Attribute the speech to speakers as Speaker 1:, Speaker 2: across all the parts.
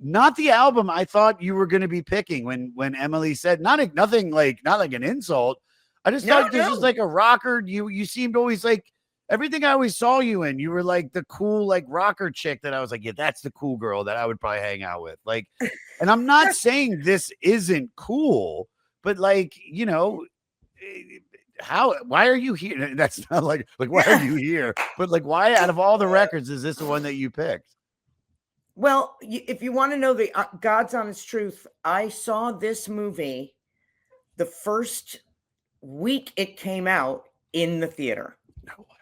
Speaker 1: not the album I thought you were going to be picking when Emily said not like an insult. I just thought this was like a rocker. You seemed always like everything I always saw you in. You were like the cool like rocker chick that I was like, yeah, that's the cool girl that I would probably hang out with. Like, and I'm not saying this isn't cool, but like, why are you here? That's not like why are you here? But like, why out of all the records is this the one that you picked?
Speaker 2: Well, if you want to know the God's honest truth, I saw this movie the first week it came out in the theater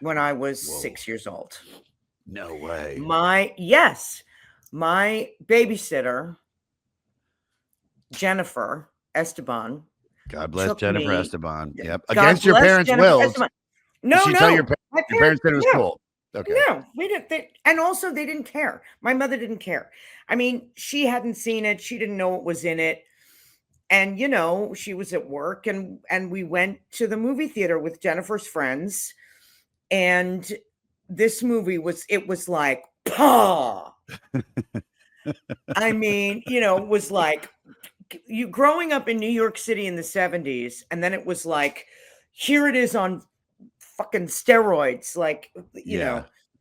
Speaker 2: when I was 6 years old.
Speaker 1: No way.
Speaker 2: My babysitter, Jennifer Esteban.
Speaker 1: God bless Jennifer Esteban. Yep.
Speaker 2: God
Speaker 1: Against your parents' wills.
Speaker 2: No,
Speaker 1: Tell your parents said it was cool. Okay.
Speaker 2: No, we didn't. And also they didn't care. My mother didn't care. I mean, she hadn't seen it. She didn't know what was in it. And, she was at work and we went to the movie theater with Jennifer's friends. And this movie was like, paw. I mean, it was like you growing up in New York City in the 70s. And then it was like, here it is on fucking steroids. Like,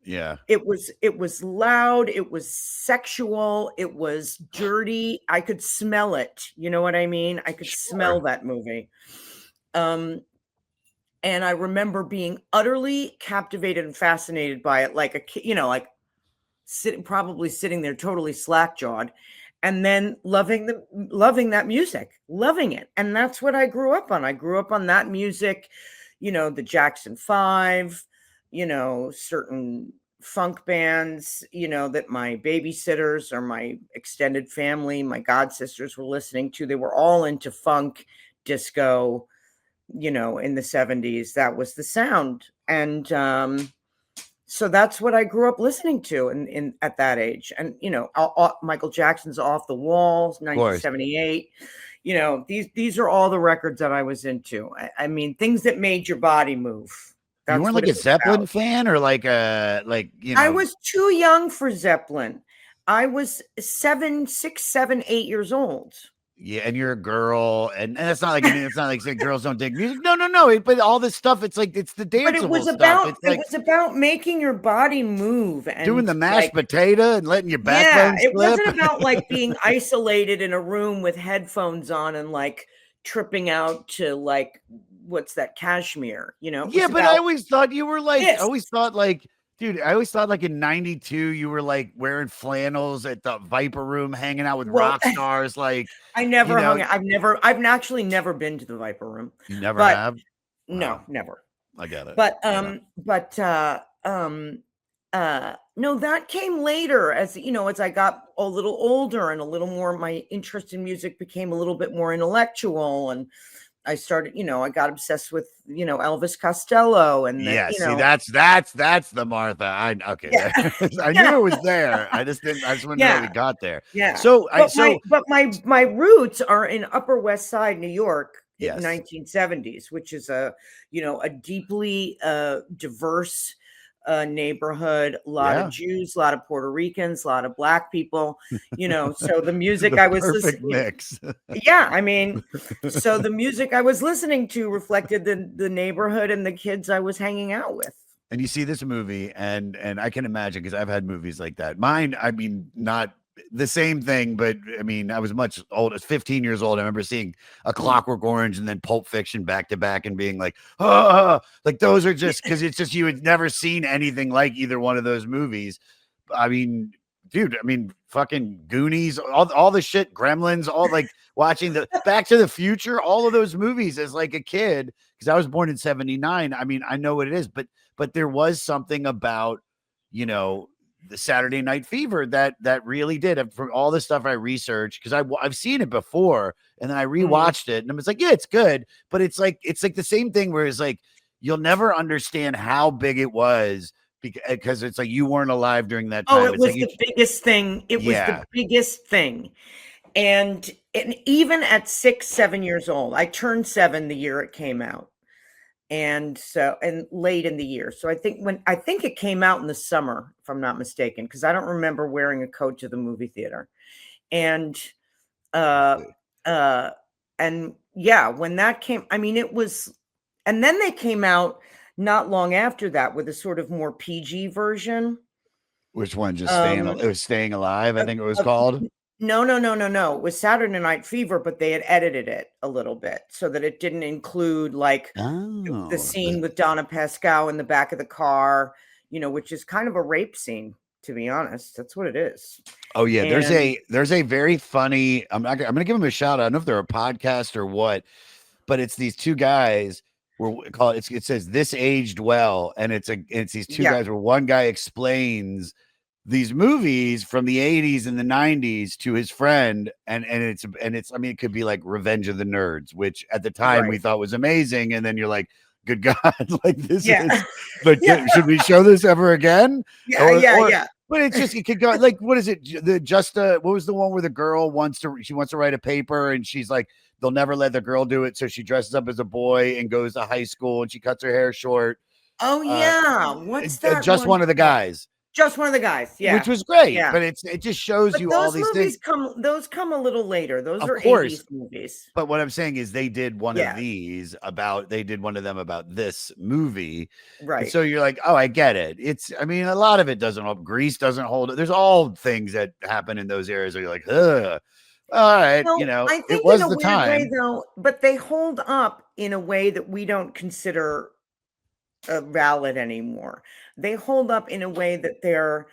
Speaker 1: Yeah.
Speaker 2: It was loud. It was sexual. It was dirty. I could smell it. You know what I mean? I could smell that movie. And I remember being utterly captivated and fascinated by it. Like a kid, like probably sitting there totally slack-jawed and then loving that music, loving it. And that's what I grew up on. I grew up on that music, the Jackson 5, certain funk bands, that my babysitters or my extended family, my god sisters were listening to. They were all into funk, disco, in the 70s. That was the sound. And so that's what I grew up listening to in at that age. And, Michael Jackson's Off the Walls, 1978. These are all the records that I was into. I mean, things that made your body move.
Speaker 1: That's you weren't like a Zeppelin fan or like
Speaker 2: I was too young for Zeppelin. I was 6, 7, 8 years old.
Speaker 1: Yeah, and you're a girl, and it's not like saying girls don't dig music. No. But all this stuff, it's like it's the danceable
Speaker 2: But it was
Speaker 1: stuff.
Speaker 2: was about making your body move and
Speaker 1: doing the mashed potato and letting your backbone slip.
Speaker 2: It wasn't about like being isolated in a room with headphones on and like tripping out to like what's that, Kashmir?
Speaker 1: Yeah, but I always thought you were like, dude, I always thought like in 92, you were like wearing flannels at the Viper Room, hanging out with rock stars. Like
Speaker 2: I never hung out. I've actually never been to the Viper Room.
Speaker 1: You never have?
Speaker 2: No, never.
Speaker 1: I get it.
Speaker 2: But, no, that came later as I got a little older and a little more, my interest in music became a little bit more intellectual. And I started, I got obsessed with, Elvis Costello and
Speaker 1: see, that's the Martha. I knew it was there. I just wouldn't know how we got there.
Speaker 2: Yeah. But my roots are in Upper West Side, New York in 1970s, which is a deeply diverse neighborhood, a lot of Jews, a lot of Puerto Ricans, a lot of Black people, so the music I was listening
Speaker 1: mix.
Speaker 2: I mean, so the music I was listening to reflected the neighborhood and the kids I was hanging out with.
Speaker 1: And you see this movie and I can imagine, because I've had movies like that. Mine, I mean, not the same thing, but I mean, I was much old. I was 15 years old. I remember seeing A Clockwork Orange and then Pulp Fiction back to back and being like, like those are just because it's just you had never seen anything like either one of those movies. I mean, dude, fucking Goonies, all the shit, Gremlins, all like watching the Back to the Future, all of those movies as like a kid, because I was born in 79. I mean, I know what it is, but there was something about, the Saturday Night Fever that really did. From all the stuff I researched, because I've seen it before and then I rewatched it and I was like, yeah, it's good, but it's like the same thing where it's like you'll never understand how big it was because it's like you weren't alive during that time.
Speaker 2: It was the biggest thing. It was the biggest thing. And even at 6, 7 years old, I turned 7 the year it came out. And late in the year. So I think it came out in the summer, if I'm not mistaken, because I don't remember wearing a coat to the movie theater. And uh uh and yeah, when that came, I mean, it was, and then they came out not long after that with a sort of more PG version.
Speaker 1: Which one? Just staying?
Speaker 2: Um
Speaker 1: It was Staying Alive, I
Speaker 2: of,
Speaker 1: think it was
Speaker 2: of,
Speaker 1: called.
Speaker 2: no, no, no, no, no. It was Saturday Night Fever, but they had edited it a little bit so that it didn't include like the
Speaker 1: Oh,
Speaker 2: scene with Donna Pascal in the back of the car, which is kind of a rape scene, to be honest. That's what it is.
Speaker 1: oh yeah.
Speaker 2: And
Speaker 1: There's a very funny. I'm gonna give them a shout out. I don't know if they're a podcast or what, but it's these two guys. It says This Aged Well, and it's these two
Speaker 2: yeah,
Speaker 1: guys where one guy explains these movies from the 80s and the 90s to his friend, and it's I mean, it could be like Revenge of the Nerds, which at the time we
Speaker 2: right.
Speaker 1: thought was amazing, and then you're like, good God, like this
Speaker 2: Yeah.
Speaker 1: is, but
Speaker 2: Yeah.
Speaker 1: should we show this ever again?
Speaker 2: Yeah, yeah,
Speaker 1: Or
Speaker 2: yeah.
Speaker 1: but it's just, it could go like, what is it, what was the one where the girl wants to write a paper, and she's like, they'll never let the girl do it, so she dresses up as a boy and goes to high school, and she cuts her hair short.
Speaker 2: Oh,
Speaker 1: uh
Speaker 2: yeah. What's that
Speaker 1: just
Speaker 2: one
Speaker 1: one of the
Speaker 2: called?
Speaker 1: guys,
Speaker 2: Just One of the Guys.
Speaker 1: which
Speaker 2: Yeah.
Speaker 1: was great,
Speaker 2: Yeah.
Speaker 1: but it just shows
Speaker 2: But
Speaker 1: you all
Speaker 2: those
Speaker 1: these things.
Speaker 2: movies come a little later. Those
Speaker 1: Of
Speaker 2: are
Speaker 1: course,
Speaker 2: 80s movies.
Speaker 1: but what I'm saying is they did one of
Speaker 2: Yeah.
Speaker 1: these they did one of them about this movie. And
Speaker 2: Right.
Speaker 1: so you're like, oh, I get it. I mean, a lot of it doesn't hold. Grease doesn't hold it. There's all things that happen in those areas where you're like, ugh. All right,
Speaker 2: Well, I
Speaker 1: it
Speaker 2: think in
Speaker 1: was
Speaker 2: a
Speaker 1: the
Speaker 2: weird way,
Speaker 1: time.
Speaker 2: though, but they hold up in a way that we don't consider valid anymore. They hold up in a way that they're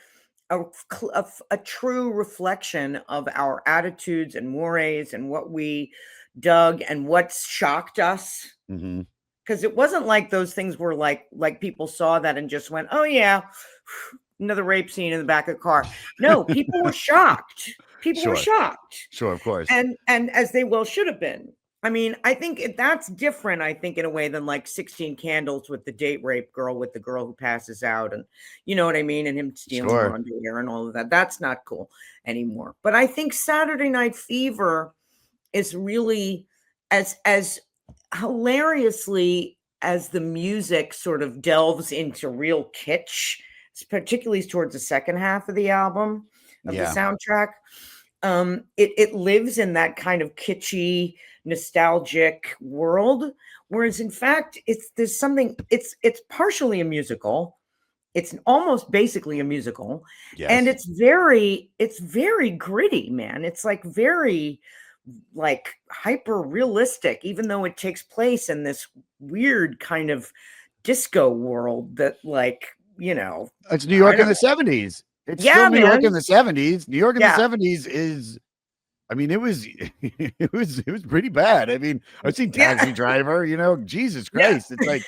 Speaker 2: a true reflection of our attitudes and mores and what we dug and what's shocked us.
Speaker 1: Hmm.
Speaker 2: Because it wasn't like those things were like people saw that and just went, oh yeah, another rape scene in the back of the car. No, people were shocked. People were
Speaker 1: Sure,
Speaker 2: shocked.
Speaker 1: sure, of course.
Speaker 2: And as they well should have been. I mean, I think that's different, I think, in a way than like 16 Candles with the date rape girl with the girl who passes out, and you know what I mean, and him stealing her
Speaker 1: Sure.
Speaker 2: underwear and all of that. That's not cool anymore. But I think Saturday Night Fever is really as hilariously as the music sort of delves into real kitsch, particularly towards the second half of the album, of the
Speaker 1: Yeah.
Speaker 2: soundtrack. It lives in that kind of kitschy, nostalgic world, whereas in fact it's partially a musical. It's almost basically a musical, and
Speaker 1: Yes.
Speaker 2: it's very gritty, man. It's like very like hyper realistic, even though it takes place in this weird kind of disco world that
Speaker 1: It's New
Speaker 2: I
Speaker 1: York in
Speaker 2: don't,
Speaker 1: the 70s. It's still
Speaker 2: yeah,
Speaker 1: New York in
Speaker 2: man.
Speaker 1: the 70s. New York in the
Speaker 2: Yeah.
Speaker 1: 70s is, I mean, it was it was pretty bad. I mean, I've seen
Speaker 2: Yeah.
Speaker 1: Taxi Driver, Jesus
Speaker 2: Yeah.
Speaker 1: Christ. It's like,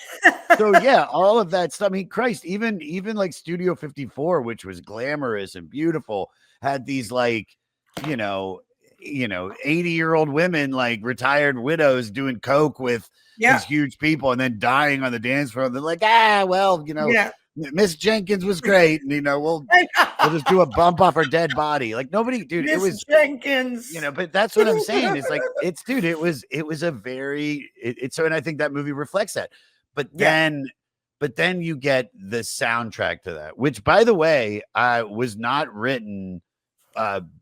Speaker 1: so yeah, all of that stuff. I mean, Christ, even like Studio 54, which was glamorous and beautiful, had these like, you know, 80-year-old women, like retired widows, doing coke with
Speaker 2: Yeah.
Speaker 1: these huge people and then dying on the dance floor. They're like, well,
Speaker 2: Yeah.
Speaker 1: Miss Jenkins was great, and we'll just do a bump off her dead body. Like nobody, dude, it
Speaker 2: Miss
Speaker 1: was,
Speaker 2: Jenkins.
Speaker 1: but that's what I'm saying. It's like, dude, it was a very, so, and I think that movie reflects that. But
Speaker 2: Yeah.
Speaker 1: then you get the soundtrack to that, which, by the way, was not written.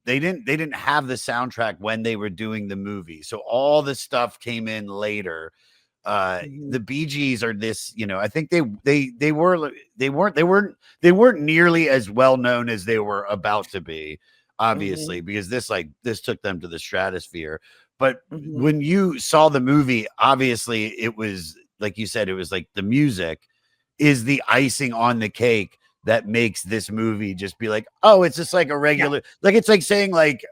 Speaker 1: They didn't have the soundtrack when they were doing the movie, so all the stuff came in later. The Bee Gees are this, I think they weren't nearly as well known as they were about to be, obviously, because this took them to the stratosphere. But when you saw the movie, obviously it was, like you said, it was like the music is the icing on the cake that makes this movie just be like, oh, it's just like a regular, like, it's like saying like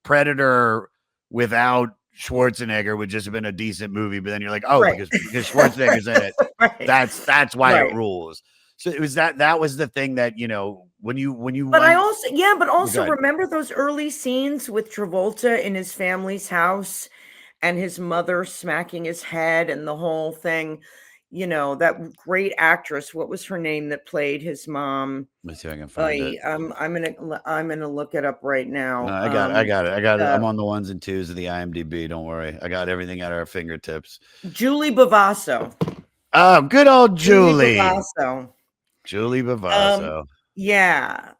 Speaker 1: Predator without Schwarzenegger would just have been a decent movie, but then you're like, oh,
Speaker 2: Right.
Speaker 1: because Schwarzenegger's in it.
Speaker 2: Right.
Speaker 1: That's why
Speaker 2: Right.
Speaker 1: it rules. So it was that was the thing that, when you
Speaker 2: But I
Speaker 1: went,
Speaker 2: also
Speaker 1: go ahead.
Speaker 2: remember those early scenes with Travolta in his family's house and his mother smacking his head and the whole thing. That great actress, what was her name that played his mom?
Speaker 1: Let me see if I can find it.
Speaker 2: I'm gonna look it up right now.
Speaker 1: No, I got it. I'm on the ones and twos of the IMDb. Don't worry. I got everything at our fingertips.
Speaker 2: Julie Bavasso.
Speaker 1: Oh, good old Julie.
Speaker 2: Bavasso.
Speaker 1: Julie Bavasso.
Speaker 2: Yeah,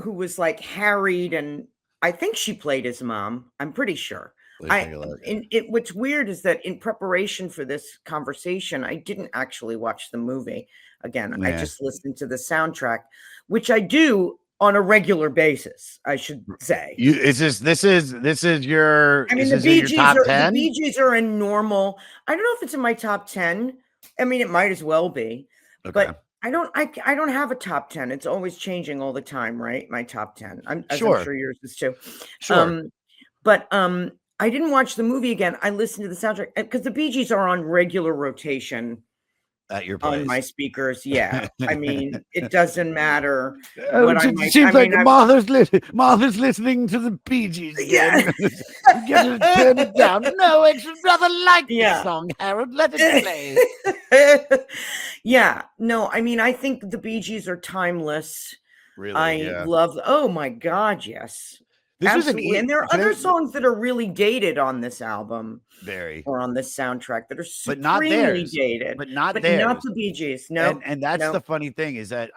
Speaker 2: who was like harried and I think she played his mom. I'm pretty sure.
Speaker 1: Let me take a look.
Speaker 2: What's weird is that in preparation for this conversation, I didn't actually watch the movie. Again, I
Speaker 1: Yeah.
Speaker 2: just listened to the soundtrack, which I do on a regular basis, I should say.
Speaker 1: This is your,
Speaker 2: I mean,
Speaker 1: is this in your top 10?
Speaker 2: the Bee Gees are in normal. I don't know if it's in my top 10. I mean, it might as well be,
Speaker 1: Okay.
Speaker 2: but I don't have a top 10. It's always changing all the time, right? My top 10. As I'm
Speaker 1: Sure.
Speaker 2: sure yours is too.
Speaker 1: Sure.
Speaker 2: But I didn't watch the movie again. I listened to the soundtrack because the Bee Gees are on regular rotation
Speaker 1: At your place.
Speaker 2: on my speakers. Yeah. I mean, it doesn't matter
Speaker 1: what
Speaker 2: I
Speaker 1: it
Speaker 2: might.
Speaker 1: seems
Speaker 2: I
Speaker 1: like
Speaker 2: mean,
Speaker 1: Martha's listening to the Bee Gees
Speaker 2: Yeah.
Speaker 1: again. You gotta turn it down. No, it's rather like
Speaker 2: Yeah.
Speaker 1: the song, Harold. Let it play.
Speaker 2: Yeah. No, I mean, I think the Bee Gees are timeless.
Speaker 1: Really?
Speaker 2: I
Speaker 1: Yeah.
Speaker 2: love. Oh my God, yes.
Speaker 1: This was an
Speaker 2: Absolutely. And there are other songs that are really dated on this album
Speaker 1: very,
Speaker 2: or on this soundtrack that are
Speaker 1: but not
Speaker 2: supremely
Speaker 1: theirs.
Speaker 2: dated,
Speaker 1: But not
Speaker 2: but
Speaker 1: theirs.
Speaker 2: not the Bee Gees. No.
Speaker 1: And that's
Speaker 2: no.
Speaker 1: the funny thing is that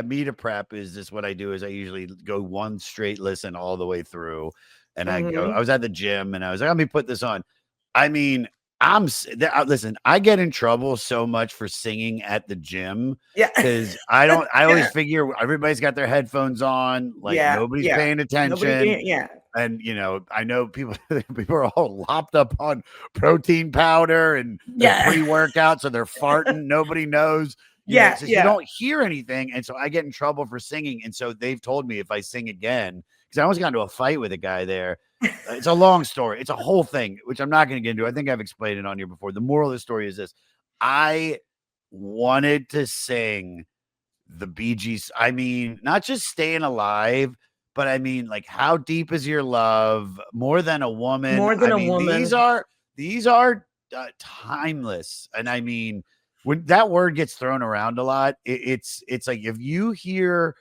Speaker 1: me to prep is just what I do is I usually go one straight listen all the way through. And I was at the gym and I was like, let me put this on. I mean, listen, I get in trouble so much for singing at the gym.
Speaker 2: Yeah.
Speaker 1: Because I always figure everybody's got their headphones on, like nobody's paying attention. And I know people are all lopped up on protein powder and pre-workout, so they're farting. Nobody knows. You don't hear anything, and so I get in trouble for singing. And so they've told me if I sing again, because I almost got into a fight with a guy there. It's a long story. It's a whole thing, which I'm not going to get into. I think I've explained it on here before. The moral of the story is this: I wanted to sing the Bee Gees. I mean, not just Staying Alive, but I mean, like, How Deep Is Your Love, More Than a Woman.
Speaker 2: More Than a Woman.
Speaker 1: These are timeless. And I mean, when that word gets thrown around a lot, it's like if you hear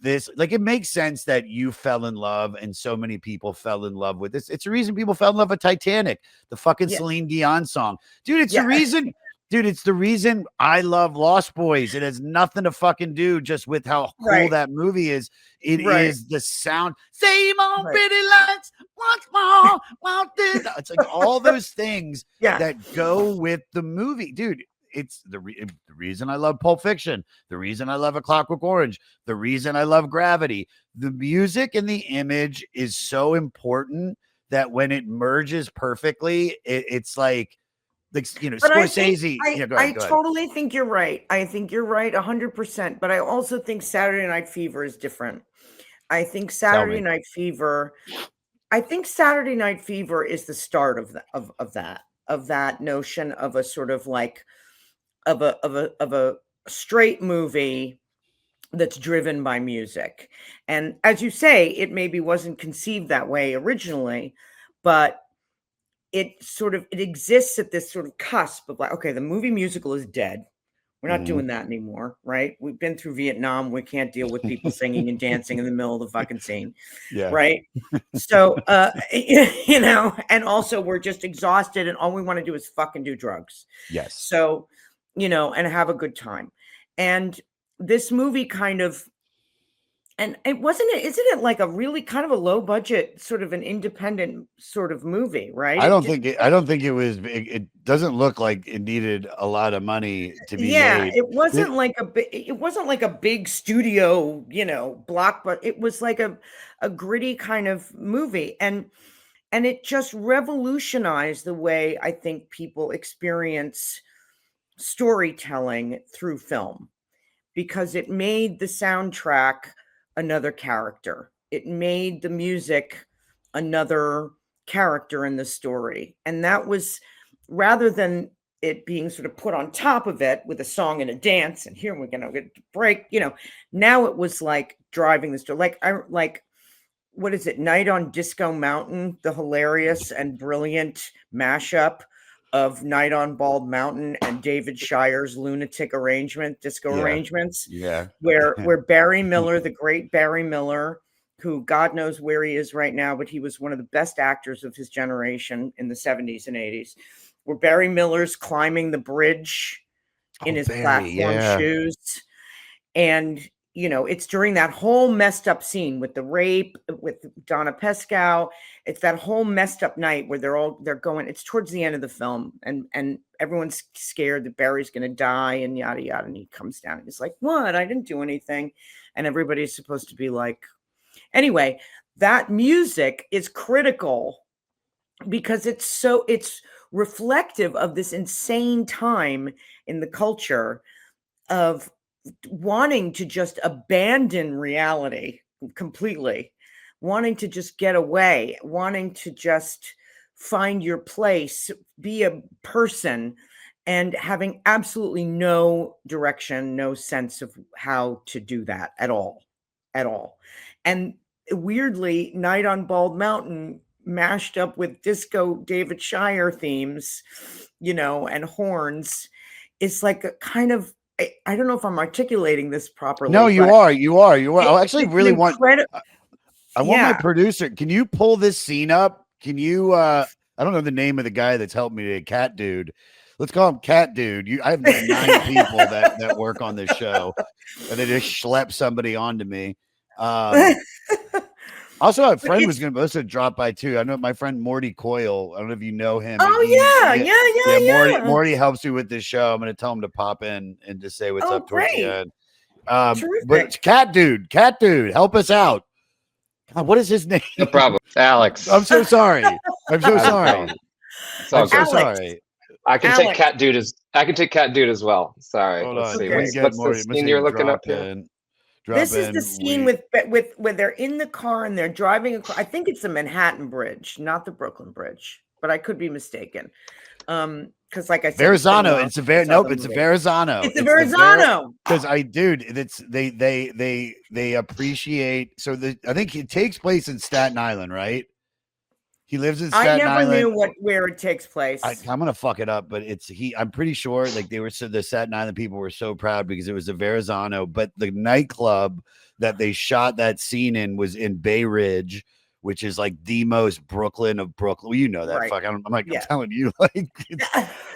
Speaker 1: this, like, it makes sense that you fell in love and so many people fell in love with this. It's the reason people fell in love with Titanic, the fucking Celine Dion song. Dude, it's the reason. Dude, it's the reason I love Lost Boys. It has nothing to fucking do just with how cool that movie is. It is the sound. Same old pretty lights, once more, wanted. It's like all those things that go with the movie. Dude, it's the reason I love Pulp Fiction, the reason I love A Clockwork Orange, the reason I love Gravity. The music and the image is so important that when it merges perfectly, it's like, Scorsese.
Speaker 2: I totally think you're right. I think you're right 100%. But I also think Saturday Night Fever is different. I think Saturday Night Fever is the start of that notion of a sort of like of a straight movie that's driven by music. And as you say, it maybe wasn't conceived that way originally, but it exists at this sort of cusp of like, okay, the movie musical is dead. We're not doing that anymore, right? We've been through Vietnam. We can't deal with people singing and dancing in the middle of the fucking scene, right? So, and also we're just exhausted and all we want to do is fucking do drugs.
Speaker 1: Yes.
Speaker 2: So, and have a good time. And this movie kind of, and isn't it like a really kind of a low budget, sort of an independent sort of movie, right?
Speaker 1: I don't think it was. It doesn't look like it needed a lot of money to be made.
Speaker 2: It wasn't like a big studio, block, but it was like a gritty kind of movie, and it just revolutionized the way I think people experience storytelling through film, because it made the soundtrack another character. It made the music another character in the story. And that was, rather than it being sort of put on top of it with a song and a dance, and here we're going to get a break, now it was like driving the story. Like, what is it? Night on Disco Mountain, the hilarious and brilliant mashup of Night on Bald Mountain and David Shire's lunatic disco arrangements. Where Barry Miller, the great Barry Miller, who God knows where he is right now, but he was one of the best actors of his generation in the 70s and 80s, where Barry Miller's climbing the bridge in his platform shoes. And it's during that whole messed up scene with the rape with Donna Pescow. It's that whole messed up night where they're going. It's towards the end of the film, and everyone's scared that Barry's going to die and yada yada. And he comes down and he's like, "What? I didn't do anything." And everybody's supposed to be like, anyway. That music is critical because it's reflective of this insane time in the culture of wanting to just abandon reality completely, wanting to just get away, wanting to just find your place, be a person, and having absolutely no direction, no sense of how to do that at all. And weirdly, Night on Bald Mountain mashed up with disco David Shire themes, and horns, is like a kind of, I don't know if I'm articulating this properly.
Speaker 1: No, you are. I actually really want. I want my
Speaker 2: Yeah.
Speaker 1: producer. Can you pull this scene up? Can you? I don't know the name of the guy that's helped me today. Cat Dude. Let's call him Cat Dude. I have 9 people that work on this show, and they just schlep somebody onto me. Also, a friend was supposed to drop by too. I know my friend Morty Coyle. I don't know if you know him.
Speaker 2: Oh yeah.
Speaker 1: Morty helps you with this show. I'm going to tell him to pop in and just say what's up towards the end. But Cat Dude, help us out. God, what is his name?
Speaker 3: No problem, Alex.
Speaker 1: I'm so sorry. I'm so sorry.
Speaker 3: I'm
Speaker 1: so sorry.
Speaker 3: I can take Cat Dude as well. Sorry.
Speaker 1: Hold
Speaker 3: let's
Speaker 1: on.
Speaker 3: see.
Speaker 1: What's
Speaker 3: the scene you're looking up here?
Speaker 2: This is the scene with where they're in the car and they're driving across. I think it's the Manhattan Bridge, not the Brooklyn Bridge, but I could be mistaken. Because like I said,
Speaker 1: Verrazano. It's a Verrazano.
Speaker 2: It's a Verrazano.
Speaker 1: Because they appreciate. So I think it takes place in Staten Island, right? He lives in Staten Island.
Speaker 2: I never knew where it takes place.
Speaker 1: I'm gonna fuck it up, but I'm pretty sure like the Staten Island people were so proud because it was a Verrazano, but the nightclub that they shot that scene in was in Bay Ridge, which is like the most Brooklyn of Brooklyn. Well, you know that.
Speaker 2: Right.
Speaker 1: Fuck, I'm telling you, like,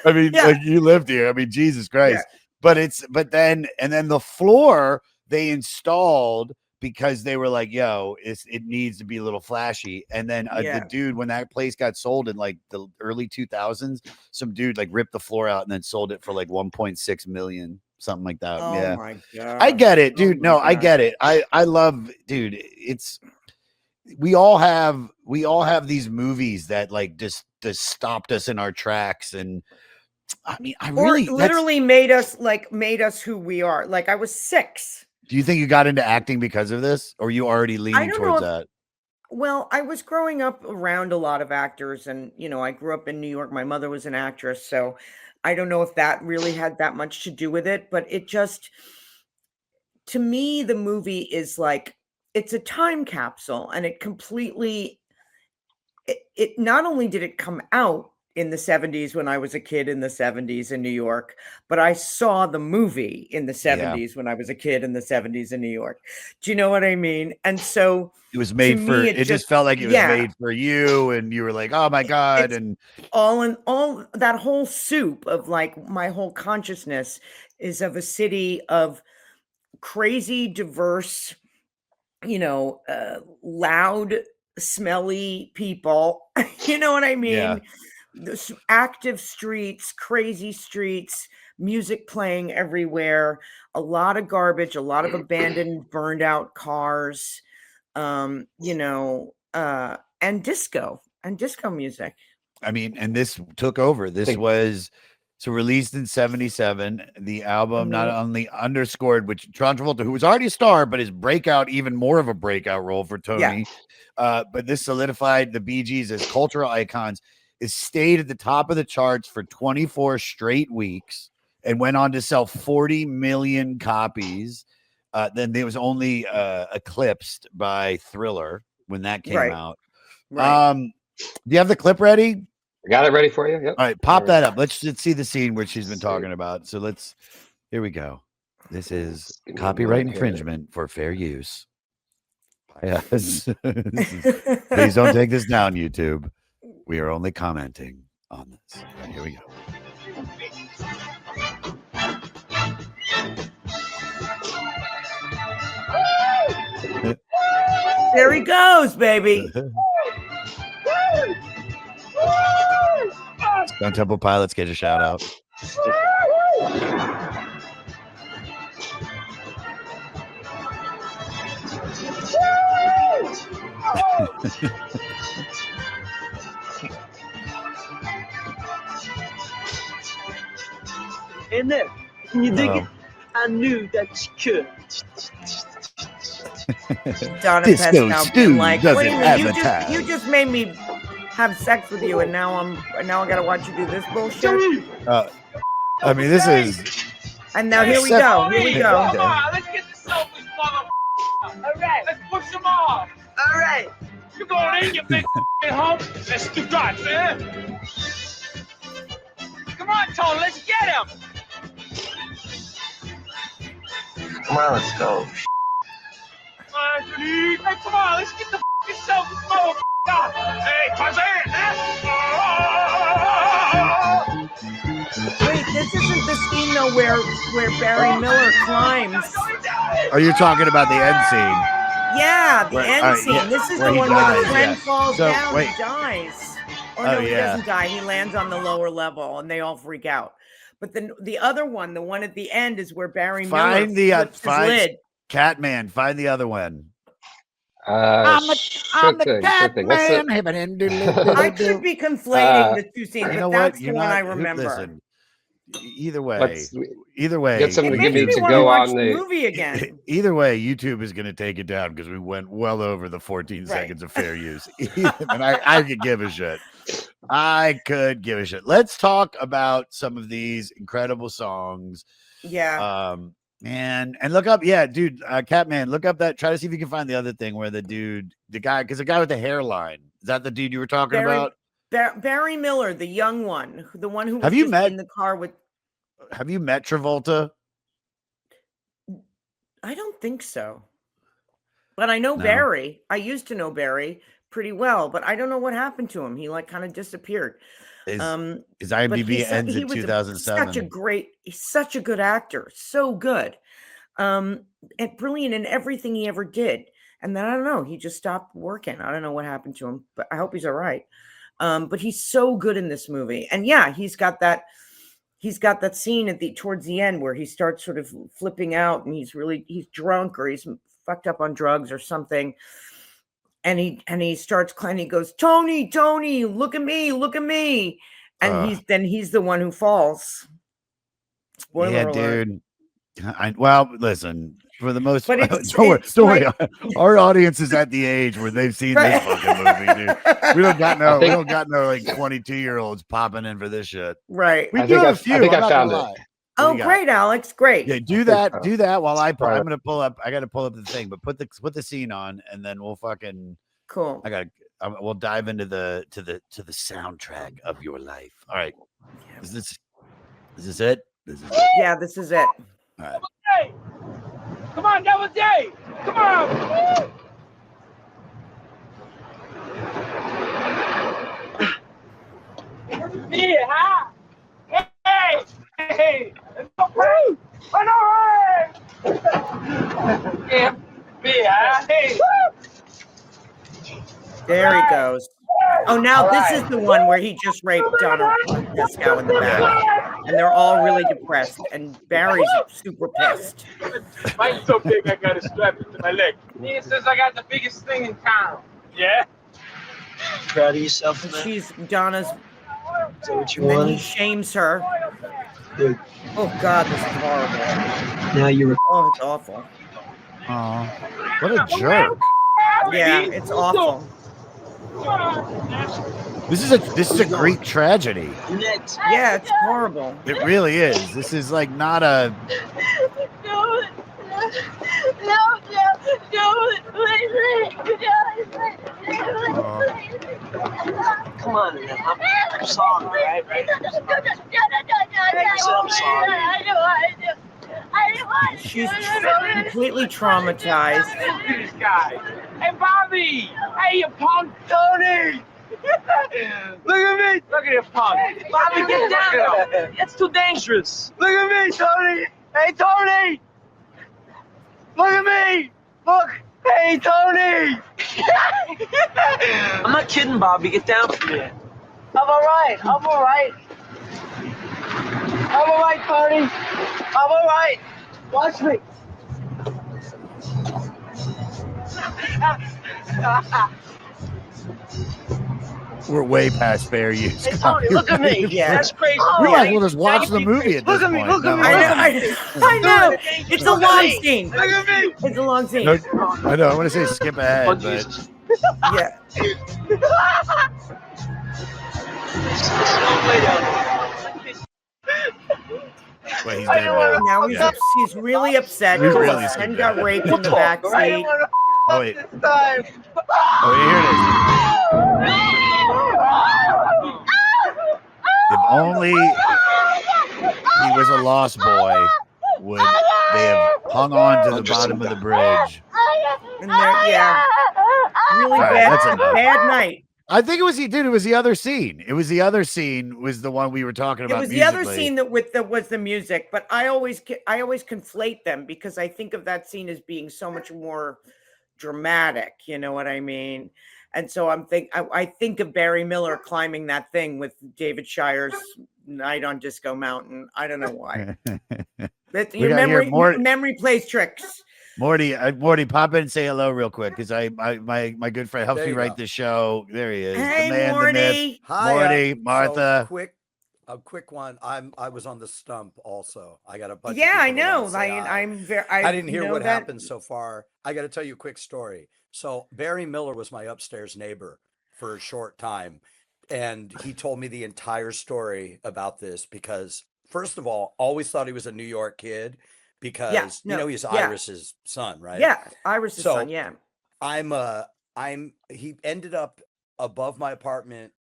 Speaker 1: like you lived here. I mean, Jesus Christ. Yeah. But then the floor they installed because they were like, yo, it needs to be a little flashy. And then the dude, when that place got sold in like the early 2000s, some dude like ripped the floor out and then sold it for like 1.6 million, something like that.
Speaker 2: Oh my God.
Speaker 1: I get it, dude. I get it. I love, dude. We all have these movies that like just stopped us in our tracks. And I mean,
Speaker 2: literally made us who we are. Like I was 6.
Speaker 1: Do you think you got into acting because of this, or you already leaning towards that?
Speaker 2: Well, I was growing up around a lot of actors, and I grew up in New York. My mother was an actress, so I don't know if that really had that much to do with it, but it just, to me, the movie is like, it's a time capsule, and it completely, it not only did it come out in the 70s when I was a kid in the 70s in New York, but I saw the movie in the 70s when I was a kid in the 70s in New York. Do you know what I mean? And so
Speaker 1: it was made for, it just felt like it was made for you, and you were like, oh my God. And
Speaker 2: all that whole soup of like, my whole consciousness is of a city of crazy, diverse, loud, smelly people. You know what I mean?
Speaker 1: Yeah.
Speaker 2: The active streets, crazy streets, music playing everywhere, a lot of garbage, a lot of abandoned, burned out cars, and disco music.
Speaker 1: I mean, and this took over. This was released in 77. The album not only underscored, which John Travolta, who was already a star, but his breakout, even more of a breakout role for Tony. Yeah. But this solidified the Bee Gees as cultural icons. It stayed at the top of the charts for 24 straight weeks and went on to sell 40 million copies. Then it was only eclipsed by Thriller when that came out. Right. Do you have the clip ready?
Speaker 3: I got it ready for you. Yep.
Speaker 1: All right, pop that up. Let's see the scene where she's been talking about. So here we go. This is copyright infringement for fair use. Yes. Please don't take this down, YouTube. We are only commenting on this. Right, here we go.
Speaker 2: There he goes, baby.
Speaker 1: Stone Temple Pilots get a shout out.
Speaker 4: In there. Can you dig it? I knew that you could.
Speaker 2: Donna
Speaker 1: Disco
Speaker 2: Pescow
Speaker 1: Stew
Speaker 2: being like,
Speaker 1: doesn't
Speaker 2: wait a minute,
Speaker 1: advertise.
Speaker 2: you just made me have sex with you, and now I gotta watch you do this bullshit.
Speaker 1: I mean, this is.
Speaker 2: And now here we go. Here we go.
Speaker 5: Come on, let's get this over with, mother. All right, let's push them off. All right, you going in, you big hump? Let's do that, man. Come on, Tone, let's get him.
Speaker 4: Come on, let's go.
Speaker 5: Anthony, hey, come on, let's get the yourself this mother. Hey, Tarzan.
Speaker 2: Wait, this isn't the scene though where Barry Miller climbs.
Speaker 1: Are you talking about the end scene?
Speaker 2: Yeah, the
Speaker 1: Where-
Speaker 2: end scene.
Speaker 1: yeah,
Speaker 2: This is
Speaker 1: where
Speaker 2: the
Speaker 1: he
Speaker 2: one where the
Speaker 1: dies,
Speaker 2: friend
Speaker 1: yeah.
Speaker 2: falls
Speaker 1: So,
Speaker 2: down
Speaker 1: wait.
Speaker 2: and dies. Or
Speaker 1: Oh,
Speaker 2: no, he
Speaker 1: yeah.
Speaker 2: doesn't die. He lands on the lower level, and they all freak out. But the other one, the one at the end, is where Barry
Speaker 1: Find
Speaker 2: Miller
Speaker 1: the,
Speaker 2: flips his
Speaker 1: find-
Speaker 2: lid.
Speaker 1: Catman, find the other one.
Speaker 3: I'm the
Speaker 1: Catman.
Speaker 2: I could be conflating the two scenes,
Speaker 1: You
Speaker 2: but
Speaker 1: know
Speaker 2: that's
Speaker 1: what?
Speaker 2: the
Speaker 1: You're
Speaker 2: one
Speaker 1: not.
Speaker 2: I remember.
Speaker 1: Listen, either way,
Speaker 3: Let's
Speaker 1: either way,
Speaker 3: get some
Speaker 2: It
Speaker 3: to
Speaker 2: makes
Speaker 3: give me
Speaker 2: me
Speaker 3: to
Speaker 2: want to
Speaker 3: go
Speaker 2: watch
Speaker 3: on
Speaker 2: the
Speaker 3: the.
Speaker 2: movie again.
Speaker 1: either way, YouTube is going to take it down because we went well over the 14
Speaker 2: Right.
Speaker 1: seconds of fair use. And I could give a shit. I could give a shit. Let's talk about some of these incredible songs.
Speaker 2: Yeah.
Speaker 1: And look up, yeah, dude, Catman, look up that. Try to see if you can find the other thing where the guy, because the guy with the hairline, is that the dude you were talking about?
Speaker 2: Barry Miller, the young one, the one who was
Speaker 1: Have you
Speaker 2: just
Speaker 1: met-
Speaker 2: in the car with.
Speaker 1: Have you met Travolta?
Speaker 2: I don't think so. But I know
Speaker 1: No.
Speaker 2: Barry. I used to know Barry pretty well, but I don't know what happened to him. He like kind of disappeared.
Speaker 1: His
Speaker 2: But
Speaker 1: IMDb ends in 2007.
Speaker 2: He's such a good actor. So good. And brilliant in everything he ever did. And then I don't know, he just stopped working. I don't know what happened to him, but I hope he's all right. But he's so good in this movie. And yeah, he's got that scene towards the end where he starts sort of flipping out and he's drunk or he's fucked up on drugs or something. And he starts climbing. He goes, Tony, look at me. And he's the one who falls. Spoiler alert.
Speaker 1: Dude. Well, listen, for the most
Speaker 2: But
Speaker 1: part,
Speaker 2: it's-
Speaker 1: don't worry.
Speaker 2: it's
Speaker 1: Our audience is at the age where they've seen this fucking movie, dude. We don't got no like 22-year-olds popping in for this shit.
Speaker 2: Right.
Speaker 1: We
Speaker 3: I
Speaker 1: do
Speaker 3: think
Speaker 1: have
Speaker 3: I
Speaker 1: a few.
Speaker 3: think
Speaker 1: I'm
Speaker 3: I
Speaker 1: not
Speaker 3: found
Speaker 1: gonna
Speaker 3: it.
Speaker 1: lie. What
Speaker 2: Oh,
Speaker 1: do you got?
Speaker 2: great, Alex. Great.
Speaker 1: Yeah, do that while I'm
Speaker 3: Right.
Speaker 1: gonna pull up. I gotta pull up the thing, but put the scene on, and then we'll fucking.
Speaker 2: Cool.
Speaker 1: We'll dive into the soundtrack of your life. All right, is this it? This is it.
Speaker 2: Yeah, this is it.
Speaker 1: All right.
Speaker 5: Hey, come on, Double J. Come on. Yeah, huh? Hey. Let's go, Woo! Run away. Yeah. Yeah. Hey.
Speaker 2: There he goes. Oh, now this is the one where he just raped Donna Pescow in the back. And they're all really depressed. And Barry's super pissed.
Speaker 5: Mine's so big I got to strap it to my leg. He says I got the biggest thing in town. Yeah?
Speaker 4: Proud of yourself,
Speaker 2: And
Speaker 4: man.
Speaker 2: she's Donna's.
Speaker 4: Is that what you
Speaker 2: And then he
Speaker 4: wanted?
Speaker 2: shames her.
Speaker 4: Good.
Speaker 2: Oh, God, this is horrible.
Speaker 4: Now you're.
Speaker 2: Oh, it's awful.
Speaker 1: Aw, what a jerk!
Speaker 2: Yeah, it's awful.
Speaker 1: This is a Greek tragedy.
Speaker 4: Next.
Speaker 2: Yeah, it's horrible.
Speaker 1: It really is. This is like not a.
Speaker 4: Come on, man. I'm sorry, right? I'm sorry.
Speaker 2: She's completely traumatized.
Speaker 5: This guy. Hey, Bobby. Hey, you punk. Tony. Look at me. Look at you, punk. Bobby, get down. It's too dangerous. Look at me, Tony. Hey, Tony. Look at me. Look. Hey, Tony! I'm not kidding, Bobby. Get down from here. I'm all right. I'm all right. I'm all right, Tony. I'm all right. Watch me.
Speaker 1: We're way past fair use.
Speaker 5: Hey, Tony, look at me.
Speaker 2: Yeah.
Speaker 5: That's crazy.
Speaker 1: We might
Speaker 5: right?
Speaker 1: as well just watch the movie at this
Speaker 5: Look at me.
Speaker 1: point.
Speaker 5: Look at me.
Speaker 1: No,
Speaker 2: I know. It's a
Speaker 5: Look at
Speaker 2: long
Speaker 5: me.
Speaker 2: scene.
Speaker 5: Look at me.
Speaker 2: It's a long scene.
Speaker 1: No, I know. I want to say skip ahead,
Speaker 5: Oh,
Speaker 1: but
Speaker 5: Jesus.
Speaker 2: Yeah.
Speaker 1: well, he's dead now.
Speaker 2: Now he's really upset
Speaker 1: He's
Speaker 2: because
Speaker 1: really
Speaker 2: his friend
Speaker 1: scared.
Speaker 2: got raped in the back seat.
Speaker 1: Oh wait. Oh, here it is. If only he was a lost boy, would they have hung on to the bottom of the bridge?
Speaker 2: And yeah, really
Speaker 1: All right,
Speaker 2: bad,
Speaker 1: that's enough.
Speaker 2: bad night.
Speaker 1: I think it was it was the other scene. It was the other scene was the one we were talking about.
Speaker 2: It was the other
Speaker 1: musically.
Speaker 2: scene that was the music, but I always conflate them because I think of that scene as being so much more dramatic. You know what I mean? And so I think of Barry Miller climbing that thing with David Shire's Night on Disco Mountain. I don't know why. But your memory plays tricks.
Speaker 1: Morty, pop in and say hello real quick because my good friend helps
Speaker 6: There
Speaker 1: me
Speaker 6: you
Speaker 1: write
Speaker 6: go.
Speaker 1: the show. There he is.
Speaker 2: Hey,
Speaker 1: the man,
Speaker 2: Morty.
Speaker 1: the myth.
Speaker 6: Hi,
Speaker 1: Morty, Martha.
Speaker 6: So a quick one. I was on the stump also. I got a bunch.
Speaker 2: Yeah,
Speaker 6: of
Speaker 2: I
Speaker 6: people that
Speaker 2: know.
Speaker 6: wanna say hi.
Speaker 2: I'm very.
Speaker 6: I didn't hear
Speaker 2: know
Speaker 6: what
Speaker 2: that-
Speaker 6: happened so far. I got to tell you a quick story. So Barry Miller was my upstairs neighbor for a short time, and he told me the entire story about this because, first of all, always thought he was a New York kid because he's Iris's son, right?
Speaker 2: Yeah, Iris's
Speaker 6: So-
Speaker 2: son. Yeah.
Speaker 6: He ended up above my apartment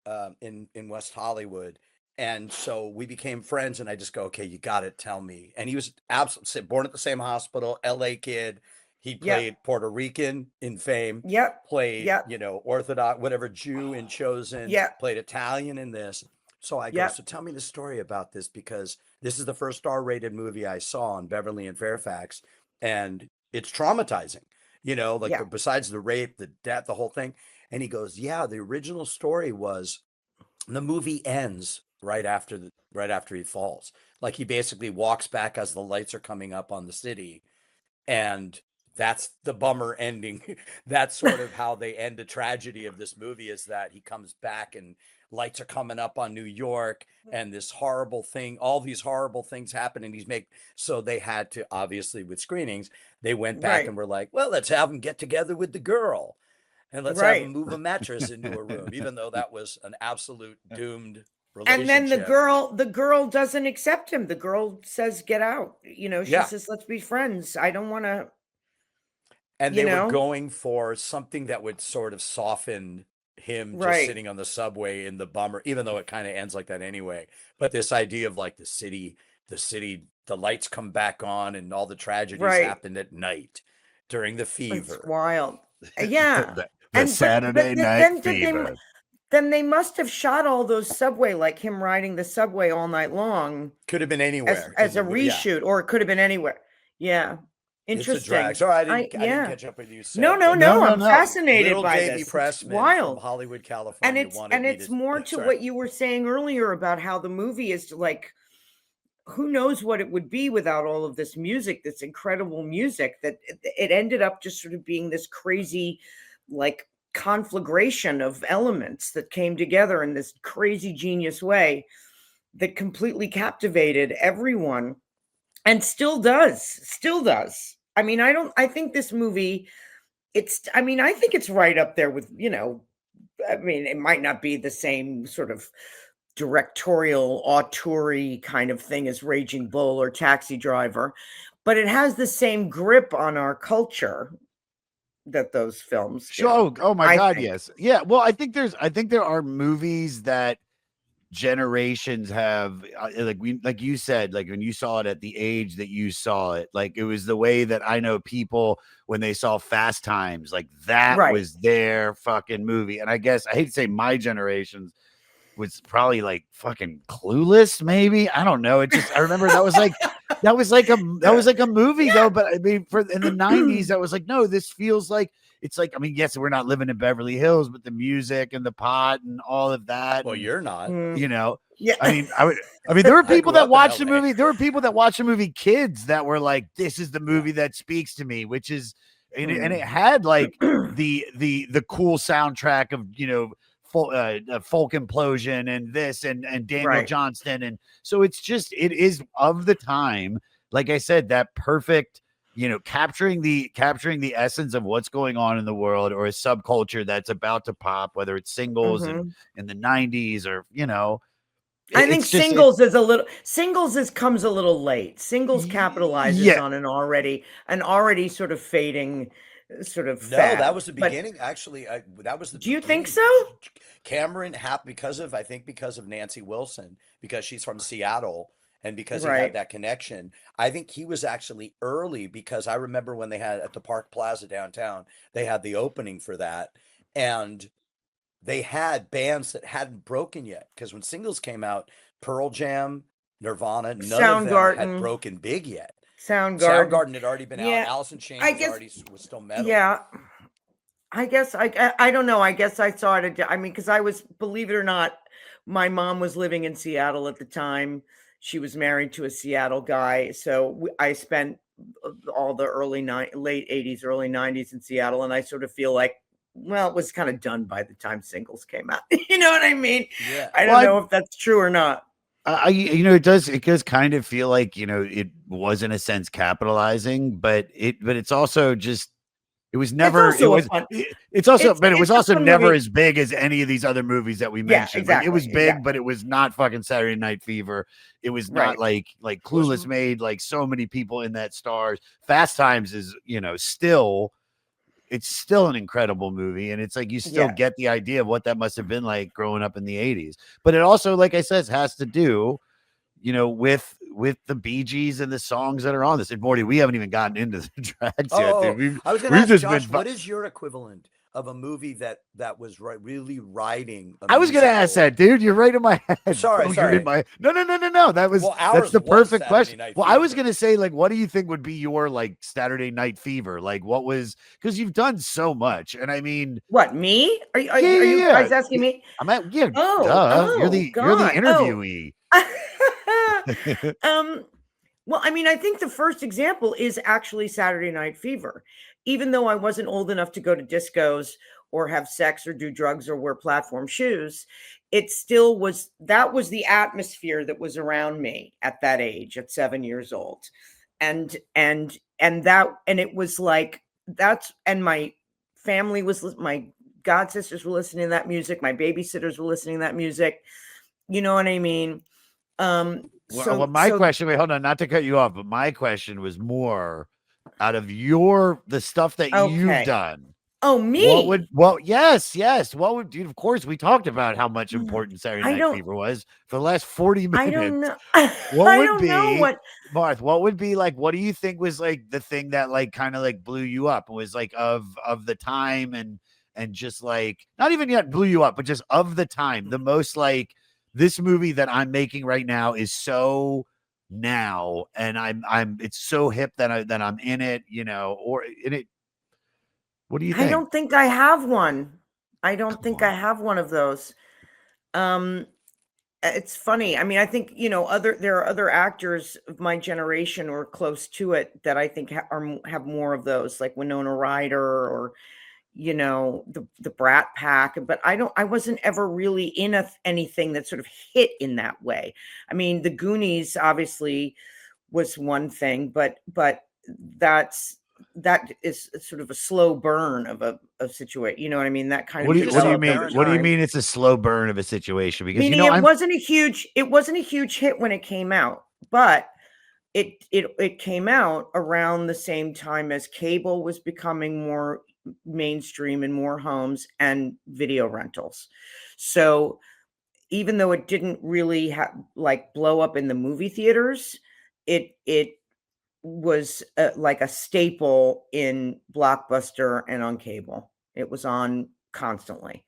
Speaker 6: in West Hollywood. And so we became friends, and I just go, okay, you got to tell me. And he was absolutely born at the same hospital, LA kid. He played Puerto Rican in Fame,
Speaker 2: Yep.
Speaker 6: played,
Speaker 2: Yep.
Speaker 6: Orthodox, whatever, Jew in Chosen,
Speaker 2: Yep.
Speaker 6: played Italian in this. So I go,
Speaker 2: Yep.
Speaker 6: so tell me the story about this, because this is the first R-rated movie I saw on Beverly and Fairfax, and it's traumatizing,
Speaker 2: Yeah.
Speaker 6: besides the rape, the death, the whole thing. And he goes, yeah, the original story was the movie ends right after he falls. Like he basically walks back as the lights are coming up on the city, and that's the bummer ending. That's sort of how they end the tragedy of this movie, is that he comes back and lights are coming up on New York, and this horrible thing, all these horrible things happen, and so they had to, obviously with screenings, they went back
Speaker 2: Right.
Speaker 6: and were like, well, let's have him get together with the girl, and let's have him move a mattress into a room, even though that was an absolute doomed relationship.
Speaker 2: And then the girl doesn't accept him. The girl says, "Get out." She says, "Let's be friends. I don't want to."
Speaker 6: And they were going for something that would sort of soften him just sitting on the subway in the bummer, even though it kind of ends like that anyway. But this idea of like the city, the lights come back on, and all the tragedies happened at night during the fever.
Speaker 2: It's wild. Yeah.
Speaker 1: The Saturday night fever.
Speaker 2: Then they must have shot all those subway, like him riding the subway all night long.
Speaker 6: Could have been anywhere
Speaker 2: as a reshoot, or it could have been anywhere. Yeah. Interesting.
Speaker 6: It's a drag. Sorry, I didn't catch up with you.
Speaker 2: No. I'm fascinated
Speaker 6: Little
Speaker 2: by
Speaker 6: J.B.
Speaker 2: this.
Speaker 6: Pressman
Speaker 2: Wild.
Speaker 6: from Hollywood, California.
Speaker 2: And it's more to what you were saying earlier about how the movie is like, who knows what it would be without all of this music, this incredible music, that it ended up just sort of being this crazy, like, conflagration of elements that came together in this crazy genius way that completely captivated everyone, and still does. I mean, I think this movie, I think it's right up there with, it might not be the same sort of directorial auteur-y kind of thing as Raging Bull or Taxi Driver, but it has the same grip on our culture that those films do.
Speaker 1: Sure. Oh my God,
Speaker 2: think.
Speaker 1: yes. Yeah. Well, I think there are movies that generations have, like you said, like when you saw it at the age that you saw it, like it was the way that I know people when they saw Fast Times, like that was their fucking movie. And I guess I hate to say my generation's was probably like fucking Clueless, maybe. I don't know. I remember that was like that was like a movie though. But I mean, in the 90s, I was like, no, this feels like it's like, I mean, yes, we're not living in Beverly Hills, but the music and the pot and all of that.
Speaker 6: Well,
Speaker 1: and,
Speaker 6: you're not.
Speaker 1: you know,
Speaker 2: Yeah.
Speaker 1: I mean, there were people
Speaker 6: grew
Speaker 1: that
Speaker 6: up in
Speaker 1: watched the
Speaker 6: LA.
Speaker 1: movie. There were people that watched the movie Kids that were like, this is the movie that speaks to me, which is, and it had like the cool soundtrack of, you know, folk implosion and this and Daniel
Speaker 2: Right.
Speaker 1: Johnston. And so it is of the time, like I said, that perfect, you know, capturing the essence of what's going on in the world, or a subculture that's about to pop, whether it's singles in the 90s, or, you know,
Speaker 2: I think Singles comes a little late. Singles capitalizes
Speaker 1: Yeah.
Speaker 2: on an already sort of fading sort of
Speaker 6: No,
Speaker 2: fad.
Speaker 6: that was the
Speaker 2: But
Speaker 6: beginning. Actually, that was the.
Speaker 2: do you think
Speaker 6: beginning.
Speaker 2: so?
Speaker 6: Cameron because of Nancy Wilson, because she's from Seattle, and because he
Speaker 2: Right.
Speaker 6: had that connection. I think he was actually early, because I remember when they had at the Park Plaza downtown, they had the opening for that, and they had bands that hadn't broken yet. Because when Singles came out, Pearl Jam, Nirvana, none of them
Speaker 2: Soundgarden.
Speaker 6: had broken big yet.
Speaker 2: Soundgarden.
Speaker 6: Soundgarden had already been
Speaker 2: Yeah,
Speaker 6: out. Alice in Chains
Speaker 2: I guess-
Speaker 6: was still metal.
Speaker 2: Yeah. I guess I don't know. I guess I saw it. I mean, because I was, believe it or not, my mom was living in Seattle at the time. She was married to a Seattle guy, so I spent all the late 80s, early 90s in Seattle, and I sort of feel like, well, it was kind of done by the time Singles came out. You know what I mean?
Speaker 6: Yeah.
Speaker 2: I don't know if that's true or not.
Speaker 1: You know, it does kind of feel like, you know, it was in a sense capitalizing, but it's also just, it was never,
Speaker 2: also
Speaker 1: it was also
Speaker 2: fun
Speaker 1: never
Speaker 2: movie.
Speaker 1: as big as any of these other movies that we
Speaker 2: Yeah,
Speaker 1: mentioned. Like, it was
Speaker 2: exactly,
Speaker 1: big,
Speaker 2: exactly.
Speaker 1: but it was not fucking Saturday Night Fever. It was not like Clueless made like so many people in that stars. Fast Times is, you know, it's still an incredible movie, and it's like you still get the idea of what that must have been like growing up in the 80s. But it also, like I said, has to do, you know, with the Bee Gees and the songs that are on this. And Morty, we haven't even gotten into the tracks yet, dude.
Speaker 6: I was going to ask Josh, what is your equivalent of a movie that was really riding?
Speaker 1: I was going to ask that, dude. You're right in my head.
Speaker 6: Sorry.
Speaker 1: No. That's the perfect question. Well, I was going to say, like, what do you think would be your like Saturday Night Fever? Like, what was, because you've done so much, and I mean,
Speaker 2: what, me? Are you guys asking me?
Speaker 1: I'm at duh. You're the
Speaker 2: God.
Speaker 1: interviewee.
Speaker 2: Well, I mean, I think the first example is actually Saturday Night Fever. Even though I wasn't old enough to go to discos or have sex or do drugs or wear platform shoes, it still was, that was the atmosphere that was around me at that age, at 7 years old. And it was like, and my family my god sisters were listening to that music. My babysitters were listening to that music. You know what I mean?
Speaker 1: My question, wait, hold on, not to cut you off, but my question was more out of the stuff that you've done.
Speaker 2: Oh, me?
Speaker 1: Yes. What would, dude, of course, we talked about how much important Saturday Night Fever was for the last 40 minutes.
Speaker 2: I don't know.
Speaker 1: Marth, what would be like, what do you think was like the thing that like kind of like blew you up? It was like of the time and just like, not even yet blew you up, but just of the time, the most like, this movie that I'm making right now is so now, and it's so hip that I'm in it, you know, or in it. What do you think?
Speaker 2: I don't think I have one. I don't think I have one of those. It's funny. I mean, I think, you know, there are other actors of my generation or close to it that I think have more of those, like Winona Ryder or, you know, the Brat Pack, but I wasn't ever really in anything that sort of hit in that way. I mean, the Goonies obviously was one thing, but that is sort of a slow burn of a situation. You know what I mean? That kind
Speaker 1: what
Speaker 2: of.
Speaker 1: What do you mean? What do you mean? It's a slow burn of a situation? Because
Speaker 2: meaning,
Speaker 1: you know,
Speaker 2: it wasn't a huge hit when it came out, but it came out around the same time as cable was becoming more mainstream in more homes and video rentals. So even though it didn't really blow up in the movie theaters, it was like a staple in Blockbuster and on cable. It was on constantly.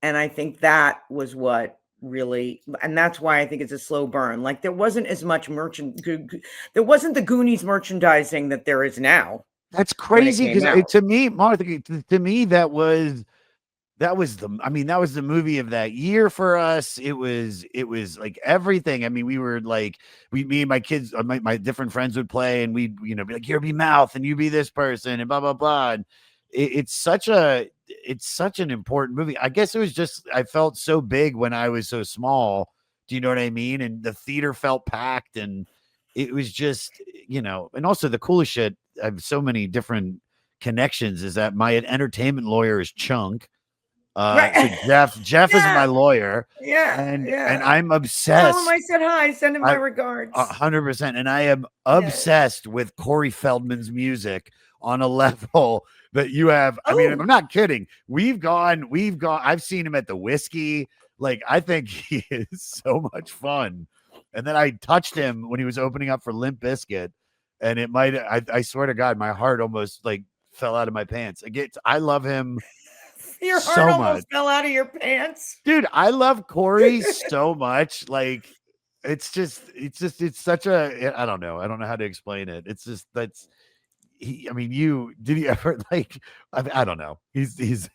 Speaker 2: And I think that was what really, and that's why I think it's a slow burn. Like there wasn't as much there wasn't the Goonies merchandising that there is now.
Speaker 1: That's
Speaker 2: when it
Speaker 1: crazy
Speaker 2: came
Speaker 1: because
Speaker 2: out.
Speaker 1: to me, Martha, to me, that was that was the movie of that year for us. It was like everything. I mean, we were like, me and my kids, my different friends would play, and we'd, be like, you're be Mouth, and you be this person, and blah blah blah. And it's such an important movie. I guess it was just I felt so big when I was so small. Do you know what I mean? And the theater felt packed, and it was just, and also the coolest shit. I have so many different connections. Is that my entertainment lawyer is Chunk.
Speaker 2: Right.
Speaker 1: So Jeff is my
Speaker 2: Yeah.
Speaker 1: lawyer,
Speaker 2: Yeah.
Speaker 1: and
Speaker 2: Yeah.
Speaker 1: I'm
Speaker 2: Tell him
Speaker 1: obsessed.
Speaker 2: I said hi. Send him my
Speaker 1: I
Speaker 2: regards.
Speaker 1: 100%, and I am
Speaker 2: Yeah.
Speaker 1: obsessed with Corey Feldman's music on a level that you have. I mean,
Speaker 2: Oh.
Speaker 1: I'm not kidding. We've gone. I've seen him at the Whiskey. Like, I think he is so much fun. And then I touched him when he was opening up for Limp Bizkit, and it might. I swear to God, my heart almost like fell out of my pants. I love him.
Speaker 2: Your
Speaker 1: so
Speaker 2: heart
Speaker 1: much.
Speaker 2: almost fell out of your pants.
Speaker 1: Dude, I love Corey so much. Like, it's such a, I don't know how to explain it. It's just, I mean, did you ever like, I don't know. He's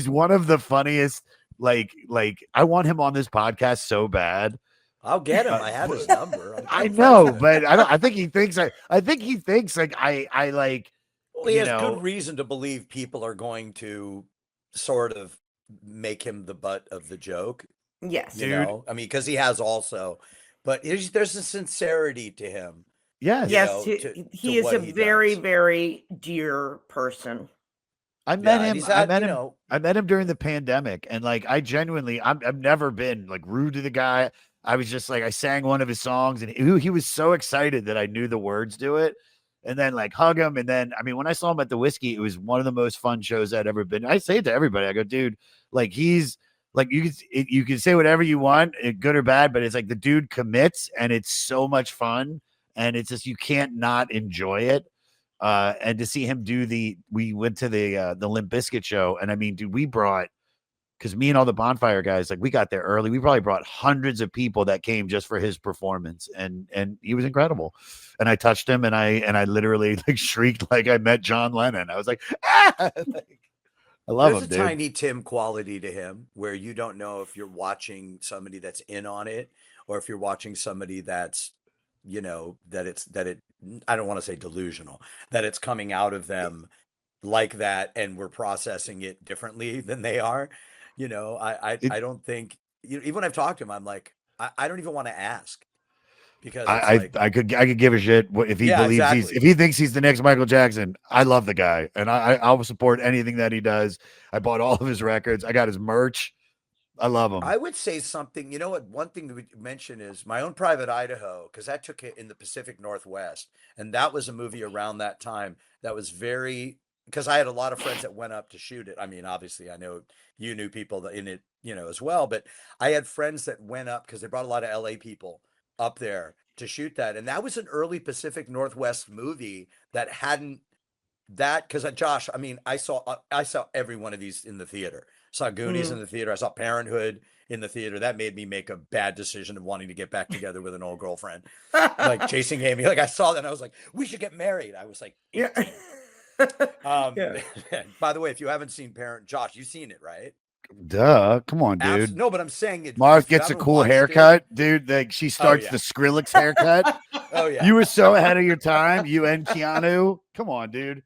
Speaker 1: one of the funniest, like, I want him on this podcast so bad.
Speaker 6: I'll get him. I have his number.
Speaker 1: I know, but I think he thinks like, I like,
Speaker 6: well, he has good reason to believe people are going to sort of make him the butt of the joke.
Speaker 2: Yes.
Speaker 6: You know, I mean, because he has also, but there's a sincerity to him.
Speaker 1: Yes.
Speaker 2: Yes. He is a very, very dear person.
Speaker 1: I met him. I met him during the pandemic, and like, I genuinely, I've never been like rude to the guy. I was just like, I sang one of his songs, and he was so excited that I knew the words to it. And then like hug him. And then, I mean, when I saw him at the Whiskey, it was one of the most fun shows I'd ever been. I say it to everybody. I go, dude, like, he's like, you can say whatever you want, good or bad, but it's like the dude commits, and it's so much fun. And it's just, you can't not enjoy it. And to see him we went to the Limp Bizkit show. And I mean, dude, because me and all the Bonfire guys, like, we got there early. We probably brought hundreds of people that came just for his performance, and he was incredible. And I touched him, and I literally like shrieked like I met John Lennon. I was like, ah! Like, I love him, dude.
Speaker 6: There's a Tiny Tim quality to him where you don't know if you're watching somebody that's in on it or if you're watching somebody that's, I don't want to say delusional, that it's coming out of them like that, and we're processing it differently than they are. I don't think, even when I've talked to him, I'm like, I don't even want to ask, because
Speaker 1: I could give a shit if he believes if he thinks he's the next Michael Jackson. I love the guy, and I'll support anything that he does. I bought all of his records. I got his merch. I love him.
Speaker 6: I would say something, one thing to mention is My Own Private Idaho, because that took it in the Pacific Northwest. And that was a movie around that time that was because I had a lot of friends that went up to shoot it. I mean, obviously, I know you knew people that in it, as well, but I had friends that went up because they brought a lot of LA people up there to shoot that. And that was an early Pacific Northwest movie that because Josh, I mean, I saw every one of these in the theater. I saw Goonies in the theater. I saw Parenthood in the theater. That made me make a bad decision of wanting to get back together with an old girlfriend, like chasing Amy. Like, I saw that and I was like, we should get married. I was like, 18.
Speaker 2: Yeah.
Speaker 6: By the way, if you haven't seen Josh, you've seen it, right?
Speaker 1: Duh, come on, dude.
Speaker 6: No, but I'm saying it.
Speaker 1: Mark gets a cool haircut, dude. Like, she starts the Skrillex haircut.
Speaker 6: Oh yeah,
Speaker 1: you were so ahead of your time. You and Keanu. Come on, dude.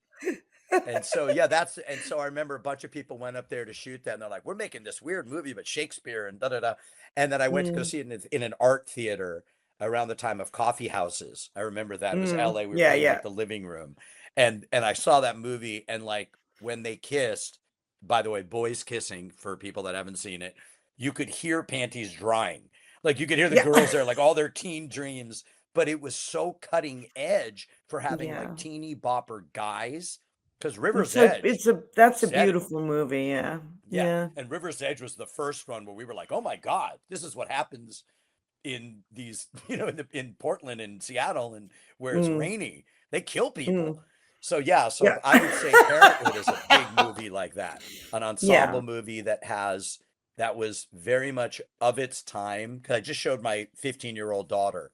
Speaker 6: And so I remember a bunch of people went up there to shoot that, and they're like, we're making this weird movie but Shakespeare and da-da-da. And then I went to go see it in an art theater around the time of coffee houses. I remember that. It was LA. We were in like the living room. And I saw that movie, and like when they kissed, by the way, boys kissing, for people that haven't seen it, you could hear panties drying. Like, you could hear the girls there, like all their teen dreams, but it was so cutting edge for having like teeny bopper guys. Because River's Edge,
Speaker 2: that's a beautiful movie. Yeah.
Speaker 6: And River's Edge was the first one where we were like, oh my God, this is what happens in these, in Portland and Seattle, and where it's rainy, they kill people. So I would say Parenthood is a big movie like that, an ensemble movie that that was very much of its time. Because I just showed my 15-year-old daughter,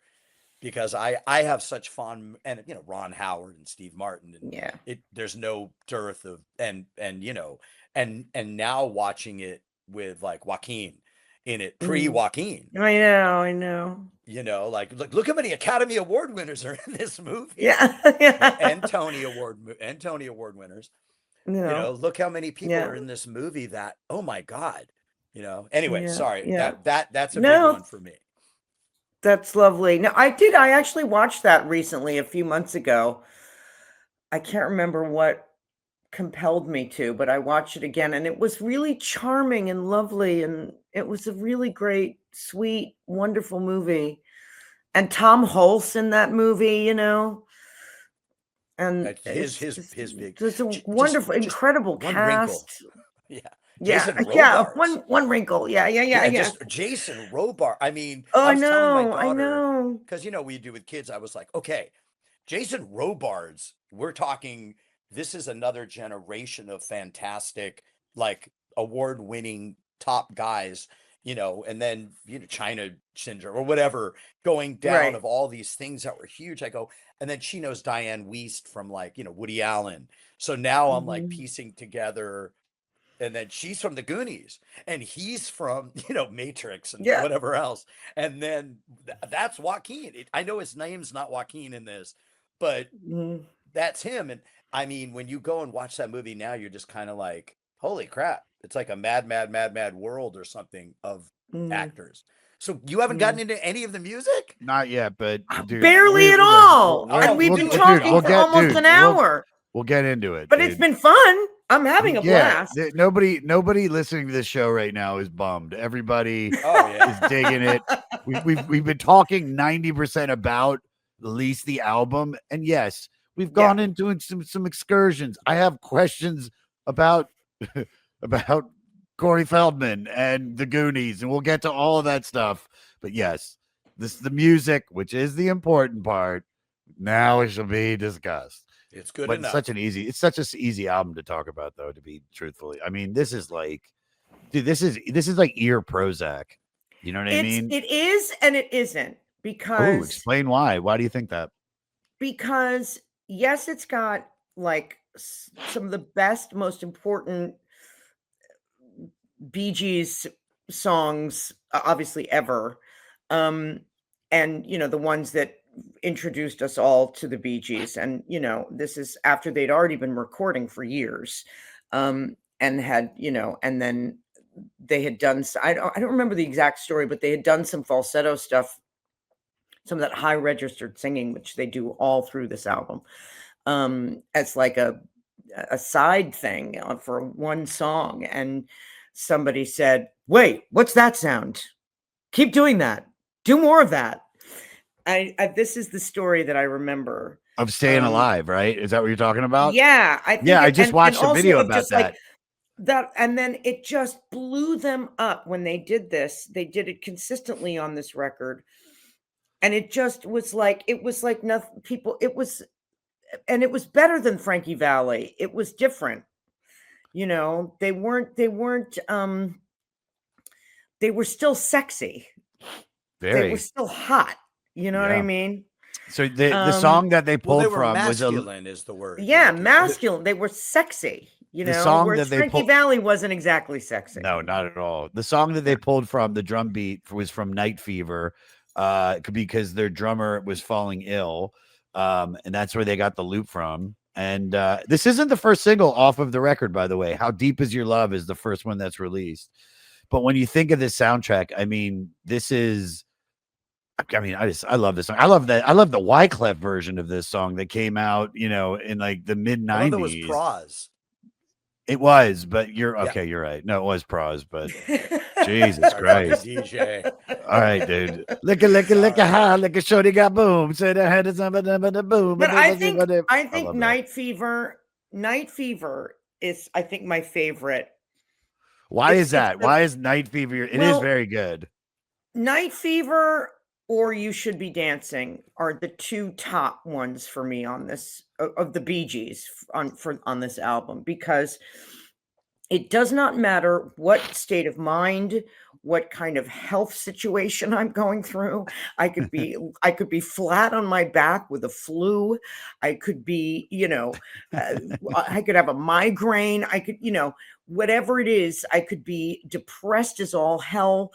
Speaker 6: because I have such fond, and you know, Ron Howard and Steve Martin, and
Speaker 2: Yeah.
Speaker 6: there's no dearth of, and you know, and now watching it with like Joaquin in it, pre Joaquin,
Speaker 2: I know.
Speaker 6: you know, like look how many Academy Award winners are in this movie.
Speaker 2: Yeah.
Speaker 6: and Tony Award winners. You know, look how many people are in this movie that, oh my God, you know. Anyway, sorry, that's a big one for me.
Speaker 2: That's lovely. No, I actually watched that recently, a few months ago. I can't remember what compelled me to, but I watched it again, and it was really charming and lovely, and it was a really great, sweet, wonderful movie. And Tom Hulce in that movie, you know, and
Speaker 6: his big,
Speaker 2: it's a wonderful, incredible cast.
Speaker 6: Wrinkle.
Speaker 2: Jason one wrinkle. Yeah.
Speaker 6: Just Jason Robards. I mean,
Speaker 2: I
Speaker 6: was telling my
Speaker 2: I
Speaker 6: daughter,
Speaker 2: know.
Speaker 6: because you know we do with kids. I was like, okay, Jason Robards. We're talking. This is another generation of fantastic, like award-winning top guys. You know, and then you know China Syndrome or whatever, going down of all these things that were huge. I go, and then she knows Diane Wiest from like, you know, Woody Allen. So now I'm like piecing together. And then she's from the Goonies, and he's from, you know, Matrix and whatever else. And then that's Joaquin. I know his name's not Joaquin in this, but that's him. And I mean, when you go and watch that movie now, you're just kind of like, holy crap. It's like a mad world or something of actors. So you haven't gotten into any of the music?
Speaker 1: Not yet, but dude,
Speaker 2: barely at all. And we've been talking for almost an hour.
Speaker 1: We'll get into it.
Speaker 2: But it's been fun. I'm having a blast.
Speaker 1: Nobody listening to this show right now is bummed. Everybody is digging it. We've been talking 90% about at least the album, and yes, we've gone into some excursions. I have questions about Corey Feldman and the Goonies, and we'll get to all of that stuff. But yes, the music, which is the important part, now it shall be discussed.
Speaker 6: It's good
Speaker 1: but
Speaker 6: enough.
Speaker 1: It's such an easy album to talk about, though, to be truthfully. I mean, this is like, dude, this is like ear Prozac. You know what I mean?
Speaker 2: It is and it isn't, because
Speaker 1: explain why. Why do you think that?
Speaker 2: Because yes, it's got like some of the best, most important Bee Gees songs, obviously ever, and you know, the ones that introduced us all to the Bee Gees. And you know, this is after they'd already been recording for years, and had, you know, and then they had done, I don't remember the exact story, but they had done some falsetto stuff, some of that high registered singing, which they do all through this album, as like a side thing for one song. And somebody said, wait, what's that sound? Keep doing that. Do more of that. This is the story that I remember
Speaker 1: of Staying Alive, right? Is that what you're talking about?
Speaker 2: Yeah,
Speaker 1: I just watched a video about that.
Speaker 2: Like that, and then it just blew them up when they did this. They did it consistently on this record, and it just was like nothing. It was better than Frankie Valli. It was different, you know. They weren't. They were still sexy. They were still hot. You know what I mean?
Speaker 1: So the song that they pulled from
Speaker 6: masculine is the word.
Speaker 2: Yeah, masculine. They were sexy. You know,
Speaker 1: song
Speaker 2: whereas Frankie Valli wasn't exactly sexy.
Speaker 1: No, not at all. The song that they pulled from, the drum beat, was from Night Fever, because their drummer was falling ill, and that's where they got the loop from. And this isn't the first single off of the record, by the way. How Deep Is Your Love is the first one that's released. But when you think of this soundtrack, I mean, this is. I mean, I love this song. I love the Wyclef version of this song that came out, you know, in like the mid 90s.
Speaker 6: It was Praz.
Speaker 1: It was, but you're okay. You're right. No, it was Praz, but Jesus Christ.
Speaker 6: DJ.
Speaker 1: All right, dude. Lick a high, lick a shorty got boom. Say the head is boom.
Speaker 2: But I think Night Fever is, I think, my favorite.
Speaker 1: Why is that? Why is Night Fever? It is very good.
Speaker 2: Night Fever or You Should Be Dancing are the two top ones for me on this, of the Bee Gees on this album, because It does not matter what state of mind, what kind of health situation I'm going through. I could be flat on my back with a flu. I could be, I could have a migraine. I could, whatever it is, I could be depressed as all hell.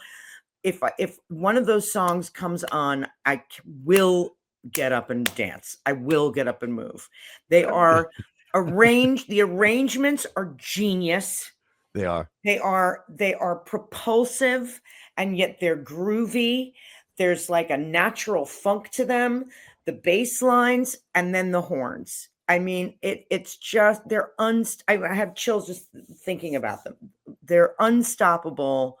Speaker 2: If one of those songs comes on, I will get up and dance. I will get up and move. They are arranged. The arrangements are genius.
Speaker 1: They are.
Speaker 2: They are propulsive, and yet they're groovy. There's like a natural funk to them, the bass lines, and then the horns. I mean, it's just I have chills just thinking about them. They're unstoppable,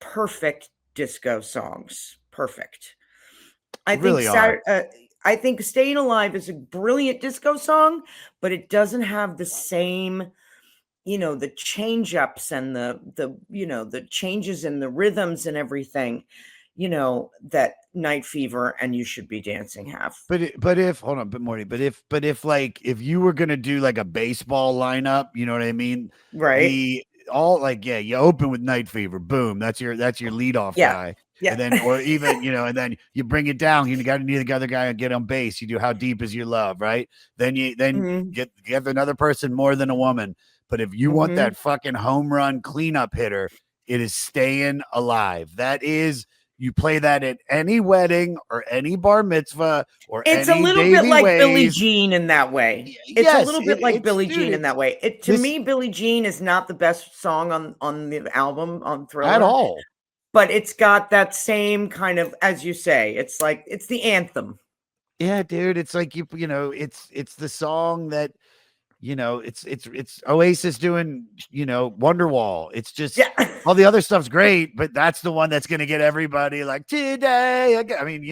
Speaker 2: perfect disco songs. Perfect. I think
Speaker 1: Really are.
Speaker 2: I think Staying Alive is a brilliant disco song, but it doesn't have the same, the change ups and the changes in the rhythms and everything, that Night Fever and You Should Be Dancing have.
Speaker 1: But if hold on, but Morty, but if like if you were gonna do like a baseball lineup, you know what I mean?
Speaker 2: Right.
Speaker 1: You open with Night Fever, boom, that's your leadoff guy.
Speaker 2: Yeah.
Speaker 1: And then, or even, and then you bring it down. You got to need the other guy and get on base. You do How Deep Is Your Love, right? Then get another person, More Than a Woman. But if you want that fucking home run cleanup hitter, it is Staying Alive. That is, you play that at any wedding or any bar mitzvah or
Speaker 2: it's
Speaker 1: any
Speaker 2: a little
Speaker 1: Davy
Speaker 2: bit like
Speaker 1: Ways.
Speaker 2: Billie Jean in that way. It's a little bit like Billie Jean in that way. To me, Billie Jean is not the best song on the album on Thriller
Speaker 1: at all.
Speaker 2: But it's got that same kind of, as you say, it's like, it's the anthem.
Speaker 1: Yeah, dude. It's like, it's the song that, it's Oasis doing, Wonderwall. It's just, all the other stuff's great, but that's the one that's going to get everybody like today. I mean,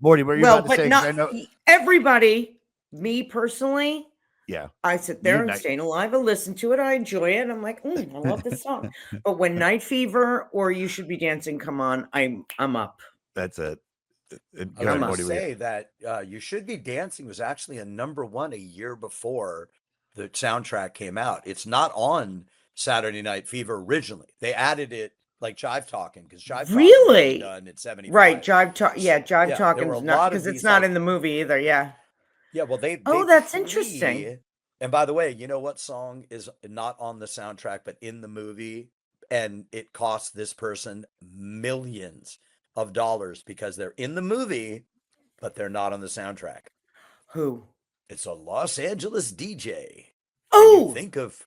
Speaker 1: Morty, what are you about to say?
Speaker 2: Not everybody, me personally.
Speaker 1: Yeah.
Speaker 2: I sit there and Staying Alive. I listen to it. I enjoy it. I'm like, I love this song. But when Night Fever or You Should Be Dancing come on, I'm up.
Speaker 1: That's it.
Speaker 6: I must say that You Should Be Dancing was actually a #1 a year before the soundtrack came out. It's not on Saturday Night Fever originally. They added it like Jive Talking, because Jive Talking was done at 75.
Speaker 2: Right, Jive Talking's not, because it's not in the movie either. Yeah.
Speaker 6: Yeah, well,
Speaker 2: that's interesting.
Speaker 6: And by the way, you know what song is not on the soundtrack but in the movie, and it cost this person millions of dollars because they're in the movie but they're not on the soundtrack?
Speaker 2: Who?
Speaker 6: It's a Los Angeles DJ.
Speaker 2: Oh,
Speaker 6: think of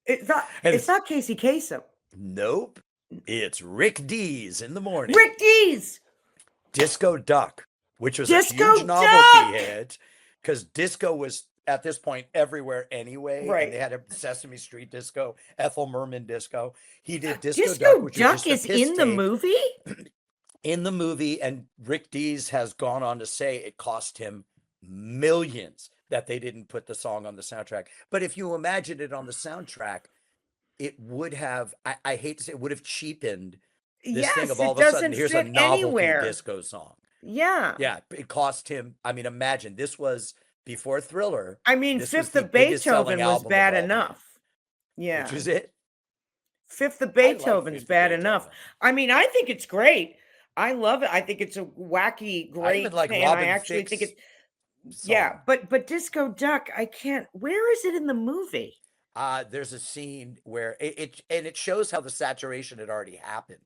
Speaker 2: it's not Casey Kasem.
Speaker 6: Nope, it's Rick Dees in the morning.
Speaker 2: Rick Dees,
Speaker 6: Disco Duck, which was a huge novelty hit because disco was at this point everywhere anyway.
Speaker 2: Right.
Speaker 6: And they had a Sesame Street disco, Ethel Merman disco. He did Disco Duck,
Speaker 2: Disco
Speaker 6: which
Speaker 2: Duck is in the movie?
Speaker 6: In the movie, and Rick Dees has gone on to say it cost him millions that they didn't put the song on the soundtrack. But if you imagine it on the soundtrack, it would have, I hate to say, it would have cheapened this thing of all of a sudden, here's a novelty disco song.
Speaker 2: Yeah.
Speaker 6: Yeah, it cost him, I mean, imagine, this was before Thriller.
Speaker 2: I mean, Fifth of Beethoven was bad enough. Yeah.
Speaker 6: Which was it?
Speaker 2: Fifth of Beethoven's bad enough. I mean, I think it's great. I love it. I think it's a wacky, great thing. I actually think it's yeah, but Disco Duck, I can't. Where is it in the movie?
Speaker 6: There's a scene where it shows how the saturation had already happened.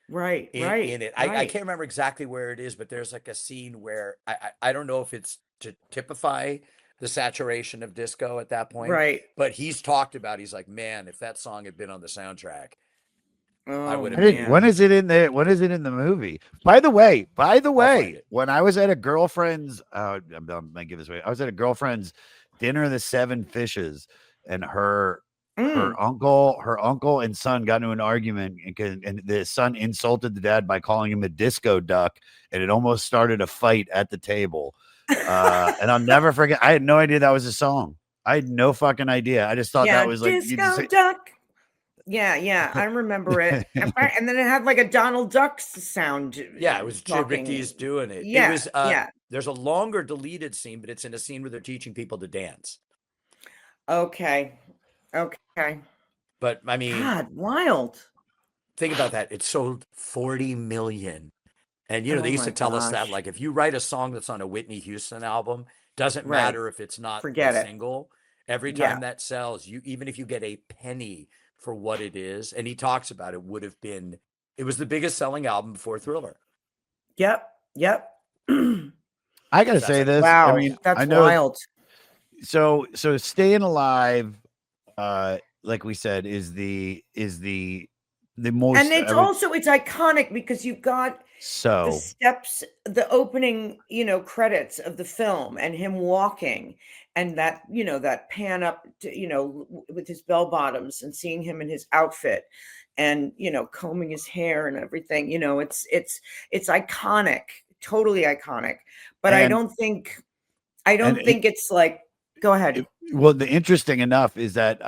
Speaker 2: Right,
Speaker 6: in it. I can't remember exactly where it is, but there's like a scene where I don't know if it's to typify the saturation of disco at that point.
Speaker 2: Right.
Speaker 6: But he's talked about, he's like, man, if that song had been on the soundtrack, I would have.
Speaker 1: When is it in there? When is it in the movie? By the way, when I was at a girlfriend's, I might give this away. I was at a girlfriend's dinner of the Seven Fishes, and her uncle and son got into an argument, and the son insulted the dad by calling him a disco duck, and it almost started a fight at the table. And I'll never forget. I had no idea that was a song. I had no fucking idea. I just thought that was like
Speaker 2: disco duck. Yeah, I remember it. And then it had like a Donald Duck sound.
Speaker 6: Yeah, it was Rick Dees doing it.
Speaker 2: Yeah,
Speaker 6: it was, There's a longer deleted scene, but it's in a scene where they're teaching people to dance.
Speaker 2: Okay. Okay.
Speaker 6: But I mean,
Speaker 2: God, wild.
Speaker 6: think about that. It sold 40 million. And you know,
Speaker 2: Oh
Speaker 6: they used to
Speaker 2: my
Speaker 6: tell us that,
Speaker 2: gosh.
Speaker 6: like, if you write a song that's on a Whitney Houston album, doesn't
Speaker 2: Right.
Speaker 6: matter if it's not the
Speaker 2: Forget it.
Speaker 6: single. Every
Speaker 2: Yeah.
Speaker 6: time that sells, you, even if you get a penny for what it is, and he talks about it, would have been, it was the biggest selling album before Thriller.
Speaker 2: Yep. Yep.
Speaker 1: I gotta
Speaker 6: That's
Speaker 1: say
Speaker 6: like-
Speaker 1: this.
Speaker 2: Wow.
Speaker 1: I mean,
Speaker 2: That's
Speaker 1: I know.
Speaker 2: wild.
Speaker 1: So Staying Alive, like we said, is the most.
Speaker 2: And it's also it's iconic because you've got the
Speaker 1: so
Speaker 2: steps, the opening, credits of the film and him walking and that, that pan up to, with his bell bottoms and seeing him in his outfit and, combing his hair and everything, it's iconic, totally iconic. But I
Speaker 1: And-
Speaker 2: don't think
Speaker 1: and
Speaker 2: it's like, go ahead.
Speaker 1: well, the interesting enough is that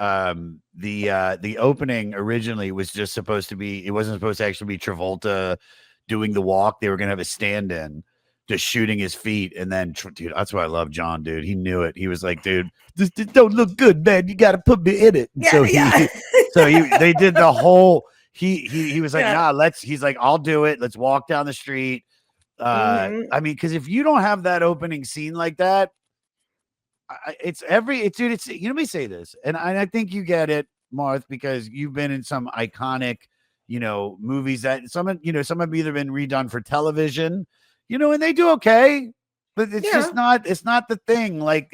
Speaker 1: the opening originally was just supposed to be. It wasn't supposed to actually be Travolta doing the walk. They were gonna have a stand-in, just shooting his feet, and then dude, that's why I love John, dude. He knew it. He was like, dude, this don't look good, man. You got to put me in it. And they did the whole. He was like,
Speaker 2: Yeah.
Speaker 1: nah, he's like, I'll do it. Let's walk down the street.
Speaker 2: Mhm.
Speaker 1: I mean, because if you don't have that opening scene like that, dude, you know, let me say this, and I think you get it, Marth, because you've been in some iconic, movies that some have either been redone for television, and they do okay, but it's just it's not the thing. Like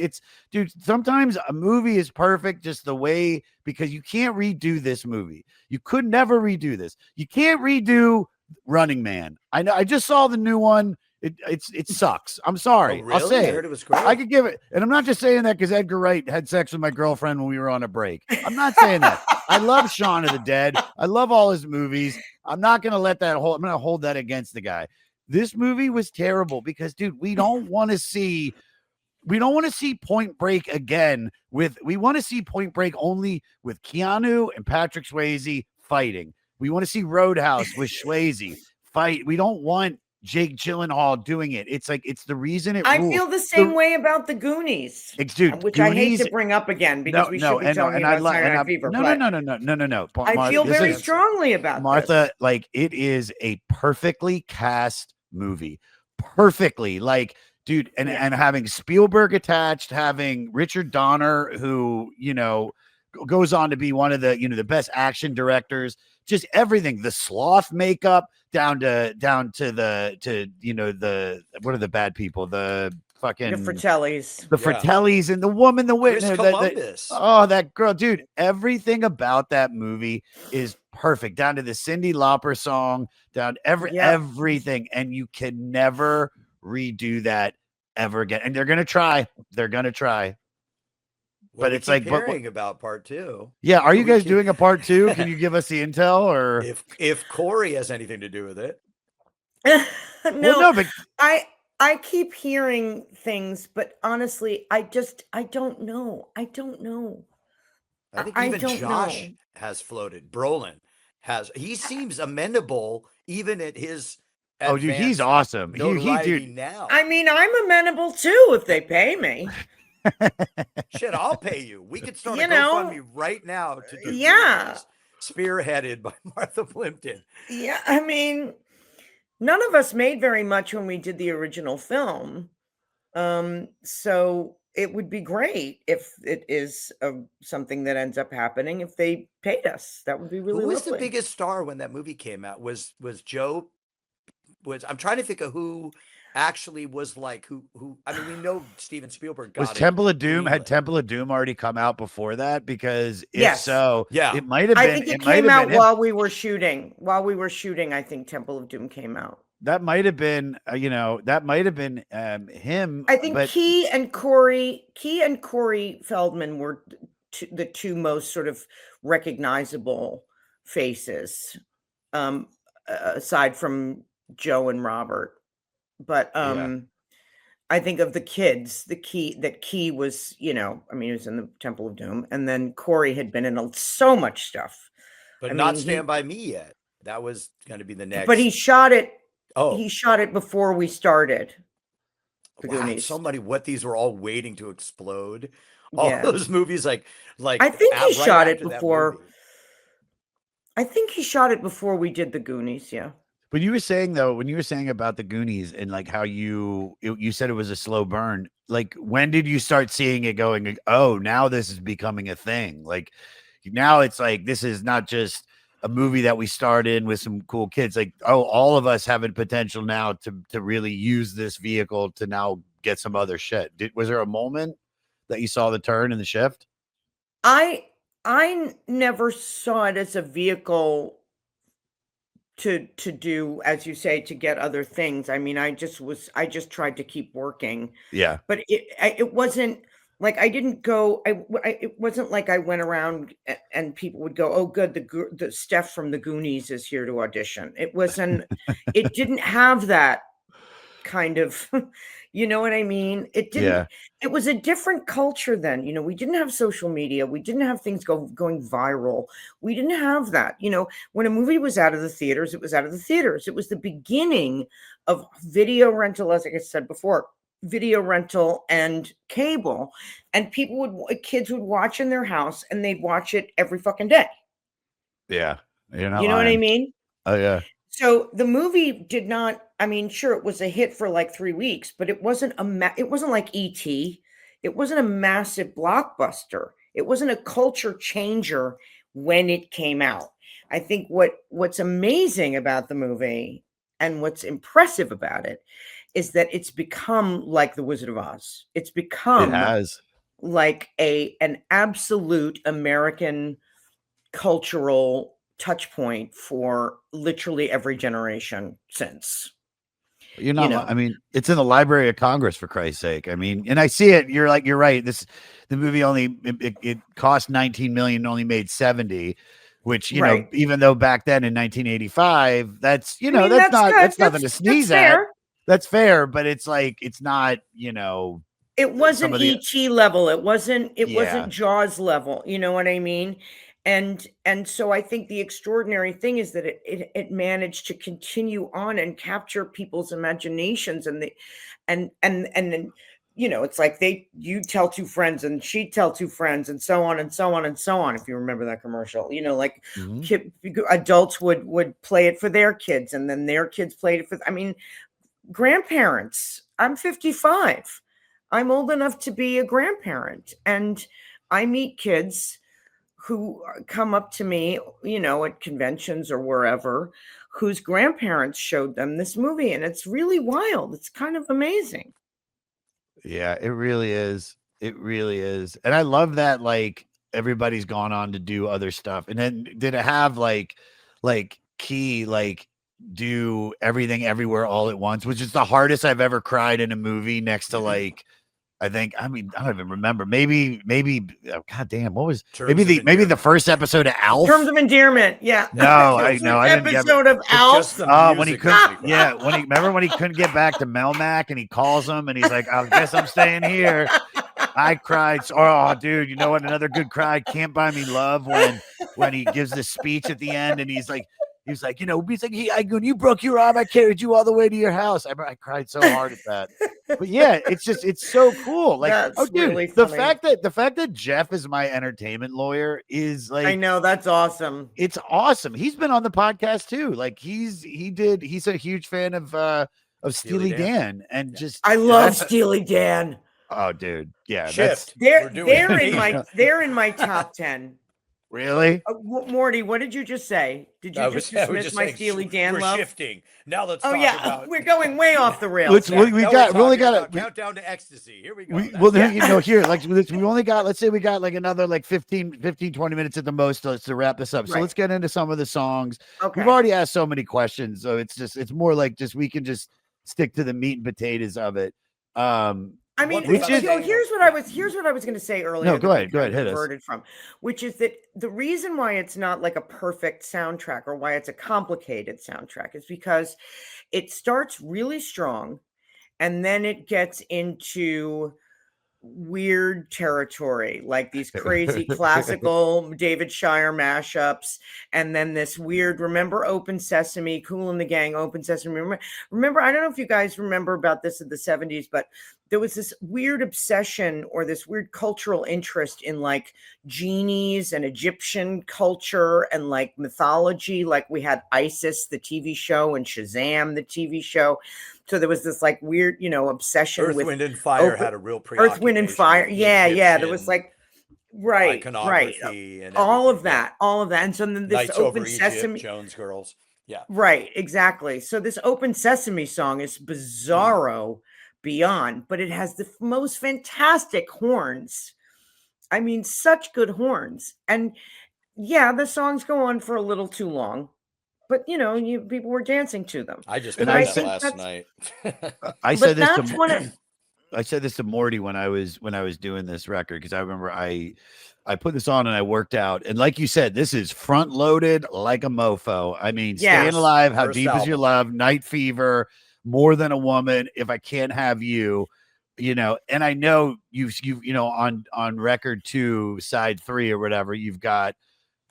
Speaker 1: dude, sometimes a movie is perfect just the way, because you can't redo this movie. You could never redo this. You can't redo Running Man. I know. I just saw the new one. It sucks. I'm sorry.
Speaker 6: Oh, really?
Speaker 1: I'll say
Speaker 6: I
Speaker 1: it.
Speaker 6: heard it was great.
Speaker 1: I could give it, and I'm not just saying that because Edgar Wright had sex with my girlfriend when we were on a break. I'm not saying that. I love Shaun of the Dead. I love all his movies. I'm not gonna let that hold. I'm gonna hold that against the guy. This movie was terrible because, dude, we don't want to see Point Break again. We want to see Point Break only with Keanu and Patrick Swayze fighting. We want to see Roadhouse with Swayze fight. We don't want Jake Gyllenhaal doing it. It's like, it's the reason it
Speaker 2: I
Speaker 1: rules.
Speaker 2: feel the same way about the Goonies,
Speaker 1: Dude,
Speaker 2: which I hate
Speaker 1: Goonies,
Speaker 2: to bring up again because we should be talking about Saturday Night Fever.
Speaker 1: No.
Speaker 2: I feel very strongly about
Speaker 1: Martha,
Speaker 2: this.
Speaker 1: like, it is a perfectly cast movie. Perfectly, like, dude, and having Spielberg attached, having Richard Donner, who, goes on to be one of the, the best action directors, just everything, the sloth makeup down to the what are the bad people, the fucking
Speaker 2: The Fratellis,
Speaker 1: Fratellis, and the woman, the
Speaker 6: Chris
Speaker 1: witness,
Speaker 6: Columbus.
Speaker 1: that girl, dude, everything about that movie is perfect, down to the Cyndi Lauper song, down everything, and you can never redo that ever again. And they're gonna try.
Speaker 6: Well,
Speaker 1: but it's like,
Speaker 6: hearing about part 2.
Speaker 1: Yeah, are you guys doing a part 2? Can you give us the intel, or
Speaker 6: if Corey has anything to do with it?
Speaker 2: No, but I keep hearing things, but honestly, I don't know. I
Speaker 6: think even Josh has floated. Brolin he seems amenable even at his
Speaker 1: dude, he's awesome. He
Speaker 6: now.
Speaker 2: I mean, I'm amenable too if they pay me.
Speaker 6: Shit, I'll pay you. We could start a GoFundMe right now to do
Speaker 2: this,
Speaker 6: spearheaded by Martha Plimpton.
Speaker 2: Yeah, I mean, none of us made very much when we did the original film. So it would be great if it is something that ends up happening. If they paid us, that would be really.
Speaker 6: Who was
Speaker 2: lovely.
Speaker 6: the biggest star when that movie came out? Was Joe? I'm trying to think of who actually was like who. I mean, we know Steven Spielberg got
Speaker 1: was Temple of Doom. Had Temple of Doom already come out before that? Because if so,
Speaker 6: it
Speaker 1: might have been.
Speaker 2: I think it came out while we were shooting. I think Temple of Doom came out.
Speaker 1: That might have been, him.
Speaker 2: I think Key and Corey Feldman were the two most sort of recognizable faces, aside from Joe and Robert. But I think of the kids, Key was, he was in the Temple of Doom, and then Corey had been in so much stuff,
Speaker 6: but not Stand By Me yet. That was going to be the next.
Speaker 2: But he shot it.
Speaker 6: Oh,
Speaker 2: he shot it before we started.
Speaker 6: Wow, what these were all waiting to explode. All
Speaker 2: Yeah.
Speaker 6: those movies, like
Speaker 2: I think he
Speaker 6: right
Speaker 2: shot it
Speaker 6: after that
Speaker 2: before.
Speaker 6: movie.
Speaker 2: I think he shot it before we did the Goonies. Yeah.
Speaker 1: When you were saying though, when you were saying about the Goonies and like how you said it was a slow burn, like when did you start seeing it going, like, oh, now this is becoming a thing? Like now it's like this is not just a movie that we starred in with some cool kids. Like, oh, all of us have a potential now to really use this vehicle to now get some other shit. Was there a moment that you saw the turn and the shift?
Speaker 2: I never saw it as a vehicle to do, as you say, to get other things. I mean, I just tried to keep working,
Speaker 1: Yeah.
Speaker 2: but it wasn't like I didn't go. It wasn't like I went around and people would go, "Oh, good, the Steph from the Goonies is here to audition." It wasn't. It didn't have that kind of, you know what I mean?
Speaker 1: Yeah.
Speaker 2: It was a different culture then. We didn't have social media. We didn't have things going viral. We didn't have that. When a movie was out of the theaters, it was out of the theaters. It was the beginning of video rental, as I said before, video rental and cable. And kids would watch in their house and they'd watch it every fucking day.
Speaker 1: Yeah. You're not
Speaker 2: You know what I
Speaker 1: lying.
Speaker 2: mean?
Speaker 1: Oh yeah.
Speaker 2: So the movie did not, I mean, sure, it was a hit for like 3 weeks, but it wasn't it wasn't like E.T. It wasn't a massive blockbuster. It wasn't a culture changer when it came out. I think what's amazing about the movie and what's impressive about it is that it's become like The Wizard of Oz. It's
Speaker 1: It
Speaker 2: become
Speaker 1: has.
Speaker 2: like an absolute American cultural touch point for literally every generation since.
Speaker 1: You're not. I mean, it's in the Library of Congress, for Christ's sake. I mean, and I see it. You're right. The movie only it cost 19 million, only made 70, which
Speaker 2: Right.
Speaker 1: even though back then in 1985, that's
Speaker 2: I mean,
Speaker 1: that's nothing to sneeze at.
Speaker 2: fair.
Speaker 1: That's fair, but it's like it's not.
Speaker 2: It wasn't E.T. level. It wasn't
Speaker 1: Yeah.
Speaker 2: Jaws level. You know what I mean? And so I think the extraordinary thing is that it managed to continue on and capture people's imaginations and then it's like you tell two friends and she'd tell two friends and so on and so on and so on. If you remember that commercial, like adults would play it for their kids and then their kids played it for. I mean, grandparents. I'm 55. I'm old enough to be a grandparent, and I meet kids who come up to me, at conventions or wherever, whose grandparents showed them this movie. And it's really wild. It's kind of amazing.
Speaker 1: Yeah, it really is. It really is. And I love that, like, everybody's gone on to do other stuff. And then did it have like Key, like, do Everything Everywhere All at Once, which is the hardest I've ever cried in a movie next to like, I don't even remember. Maybe, oh, God damn, what was maybe the first episode of Alf?
Speaker 2: Terms of Endearment, yeah.
Speaker 1: No, I didn't
Speaker 2: episode of Alf.
Speaker 1: When he couldn't, remember when he couldn't get back to Melmac and he calls him and he's like, I guess I'm staying here. I cried. Oh, dude, you know what? Another good cry. Can't Buy Me Love when he gives this speech at the end and he's like, when you broke your arm, I carried you all the way to your house. I cried so hard at that. But yeah, it's so cool. Like,
Speaker 2: that's really
Speaker 1: the
Speaker 2: funny.
Speaker 1: fact that Jeff is my entertainment lawyer is like,
Speaker 2: I know, that's awesome.
Speaker 1: It's awesome. He's been on the podcast too. Like he's a huge fan of Steely Dan and
Speaker 2: I love Steely Dan.
Speaker 1: Oh, dude, yeah,
Speaker 6: Shift.
Speaker 2: They're in my top 10.
Speaker 1: Really?
Speaker 2: Morty, what did you just say? Did you just dismiss my Steely Dan love?
Speaker 6: We're shifting. Now let's
Speaker 2: talk
Speaker 6: about...
Speaker 2: we're going way off the rails.
Speaker 1: We only got
Speaker 6: countdown to ecstasy. Here we go.
Speaker 1: Let's say we got like another like 15, 20 minutes at the most to wrap this up. So let's get into some of the songs.
Speaker 2: Okay.
Speaker 1: We've already asked so many questions, so it's more like we can just stick to the meat and potatoes of it.
Speaker 2: I mean, here's what I was going to say earlier.
Speaker 1: No, go ahead, hit us.
Speaker 2: Which is that the reason why it's not like a perfect soundtrack or why it's a complicated soundtrack is because it starts really strong and then it gets into weird territory, like these crazy classical David Shire mashups, and then this weird, remember Open Sesame, Kool and the Gang, Open Sesame. Remember, I don't know if you guys remember about this in the 70s, but there was this weird obsession or this weird cultural interest in like genies and Egyptian culture and like mythology. Like we had Isis, the TV show, and Shazam, the TV show. So there was this like weird, obsession
Speaker 6: Earth,
Speaker 2: with
Speaker 6: Wind, and Fire
Speaker 2: open-
Speaker 6: had a real
Speaker 2: Earth, Wind, and
Speaker 6: preoccupation
Speaker 2: Fire.
Speaker 6: with
Speaker 2: Yeah. There was
Speaker 6: Egyptian
Speaker 2: like, right.
Speaker 6: iconography and
Speaker 2: All of
Speaker 6: everything, yeah.
Speaker 2: that. And so then this
Speaker 6: Knights over
Speaker 2: Open
Speaker 6: Egypt,
Speaker 2: Sesame.
Speaker 6: Jones Girls. Yeah.
Speaker 2: Right, exactly. So this Open Sesame song is bizarro beyond, but it has the most fantastic horns. I mean, such good horns. And yeah, the songs go on for a little too long, but people were dancing to them.
Speaker 6: I just
Speaker 1: And
Speaker 6: played
Speaker 1: I
Speaker 6: that
Speaker 1: said-
Speaker 6: last night.
Speaker 1: I said
Speaker 2: But
Speaker 1: this
Speaker 2: that's
Speaker 1: to
Speaker 2: one of
Speaker 1: I said this to Morty when I was doing this record, because I remember I put this on and I worked out, and like you said, this is front loaded like a mofo. I mean, Staying
Speaker 2: Yes.
Speaker 1: Alive, How
Speaker 6: First
Speaker 1: Deep Is Your
Speaker 6: album.
Speaker 1: Love, Night Fever, More Than a Woman, If I Can't Have You, and I know you've on record 2, side 3 or whatever, you've got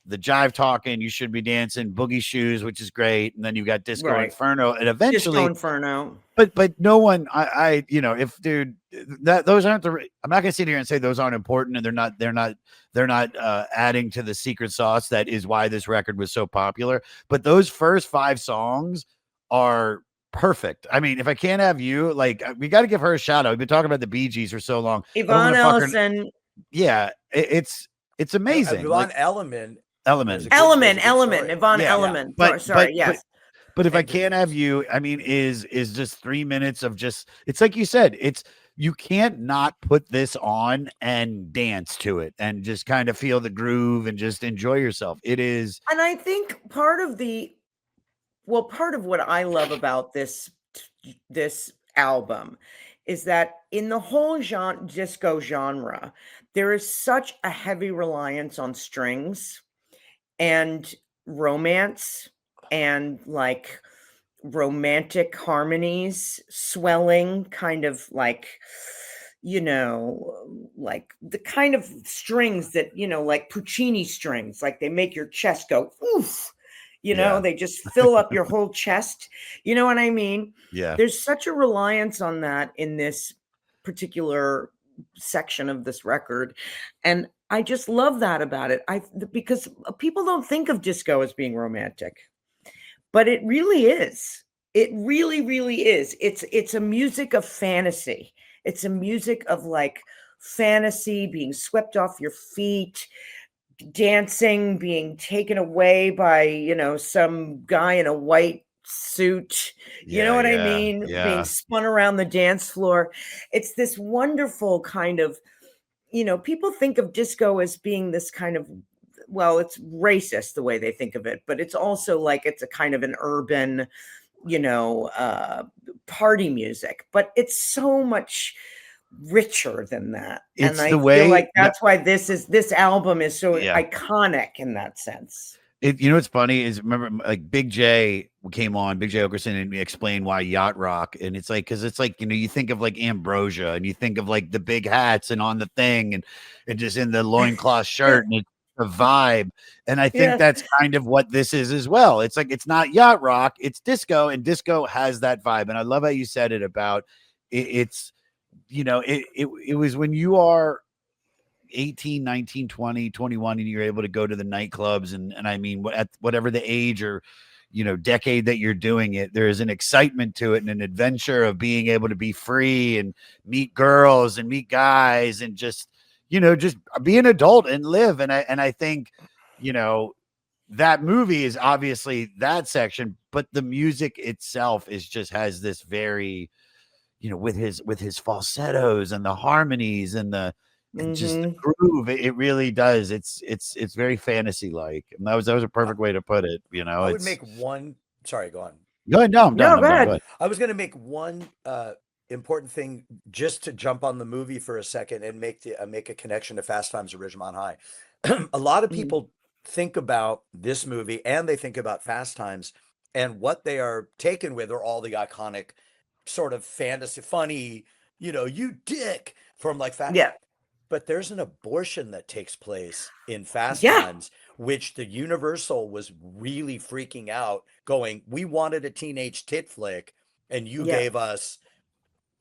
Speaker 1: the Jive Talking, You Should Be Dancing, Boogie Shoes, which is great, and then you've got Disco
Speaker 2: Right.
Speaker 1: Inferno, and
Speaker 2: Disco
Speaker 1: eventually
Speaker 2: Inferno.
Speaker 1: but no one, if dude, those aren't I'm not gonna sit here and say those aren't important, and they're not adding to the secret sauce that is why this record was so popular. But those first 5 songs are perfect. I mean, If I Can't Have You, like, we got to give her a shout out. We've been talking about the Bee Gees for so long. I don't
Speaker 2: Yvonne
Speaker 1: wanna fuck her-
Speaker 2: Ellison.
Speaker 1: Yeah, it's amazing.
Speaker 6: Yvonne
Speaker 1: Like,
Speaker 6: Element.
Speaker 1: Element.
Speaker 6: There's a good
Speaker 2: Element.
Speaker 6: story.
Speaker 2: Yvonne
Speaker 1: Yeah,
Speaker 2: Element.
Speaker 1: But-
Speaker 2: Sorry,
Speaker 1: but-
Speaker 2: yes.
Speaker 1: But If I
Speaker 6: And
Speaker 1: Can't Have You, I mean, is just 3 minutes of just, it's like you said, you can't not put this on and dance to it and just kind of feel the groove and just enjoy yourself. It is,
Speaker 2: And I think part of what I love about this album is that in the whole disco genre, there is such a heavy reliance on strings and romance and like romantic harmonies, swelling, kind of like, like the kind of strings that, like Puccini strings, like they make your chest go, oof,
Speaker 1: Yeah.
Speaker 2: they just fill up your whole chest. You know what I mean?
Speaker 1: yeah.
Speaker 2: There's such a reliance on that in this particular section of this record. And I just love that about it. Because people don't think of disco as being romantic, but it really is. It really, really is. It's a music of fantasy. It's a music of like fantasy, being swept off your feet, dancing, being taken away by, some guy in a white suit. You know what I mean?
Speaker 1: Yeah.
Speaker 2: Being spun around the dance floor. It's this wonderful kind of, people think of disco as being this kind of, well, it's racist the way they think of it, but it's also like it's a kind of an urban, party music, but it's so much richer than that.
Speaker 1: It's
Speaker 2: and I
Speaker 1: the way
Speaker 2: feel like that's why this album is so
Speaker 1: Yeah.
Speaker 2: iconic in that sense.
Speaker 1: What's funny is, remember, like, Big J came on, Big J Okerson, and explained why yacht rock. And it's like, because it's like, you think of like Ambrosia, and you think of like the big hats and on the thing, and just in the loincloth shirt, and it's a vibe. And I think
Speaker 2: Yeah.
Speaker 1: that's kind of what this is as well. It's like, it's not yacht rock, it's disco, and disco has that vibe. And I love how you said it about it's, it was when you are 18, 19, 20, 21, and you're able to go to the nightclubs, and I mean, at whatever the age or decade that you're doing it, there is an excitement to it and an adventure of being able to be free and meet girls and meet guys and just just be an adult and live. And I think that movie is obviously that section, but the music itself has this very with his falsettos and the harmonies and the and just the groove, it really does. It's very fantasy like, and that was a perfect way to put it.
Speaker 6: I would make one. Sorry, go on.
Speaker 1: Go ahead. No, I'm done.
Speaker 2: No, go ahead.
Speaker 6: I was going to make one important thing, just to jump on the movie for a second and make a connection to Fast Times at Ridgemont High. A lot of people think about this movie and they think about Fast Times, and what they are taken with are all the iconic sort of fantasy, funny, you dick from like Fast.
Speaker 2: Yeah.
Speaker 6: But there's an abortion that takes place in Fast
Speaker 2: Yeah.
Speaker 6: Times, which the Universal was really freaking out, going, we wanted a teenage tit flick, and you
Speaker 2: Yeah.
Speaker 6: gave us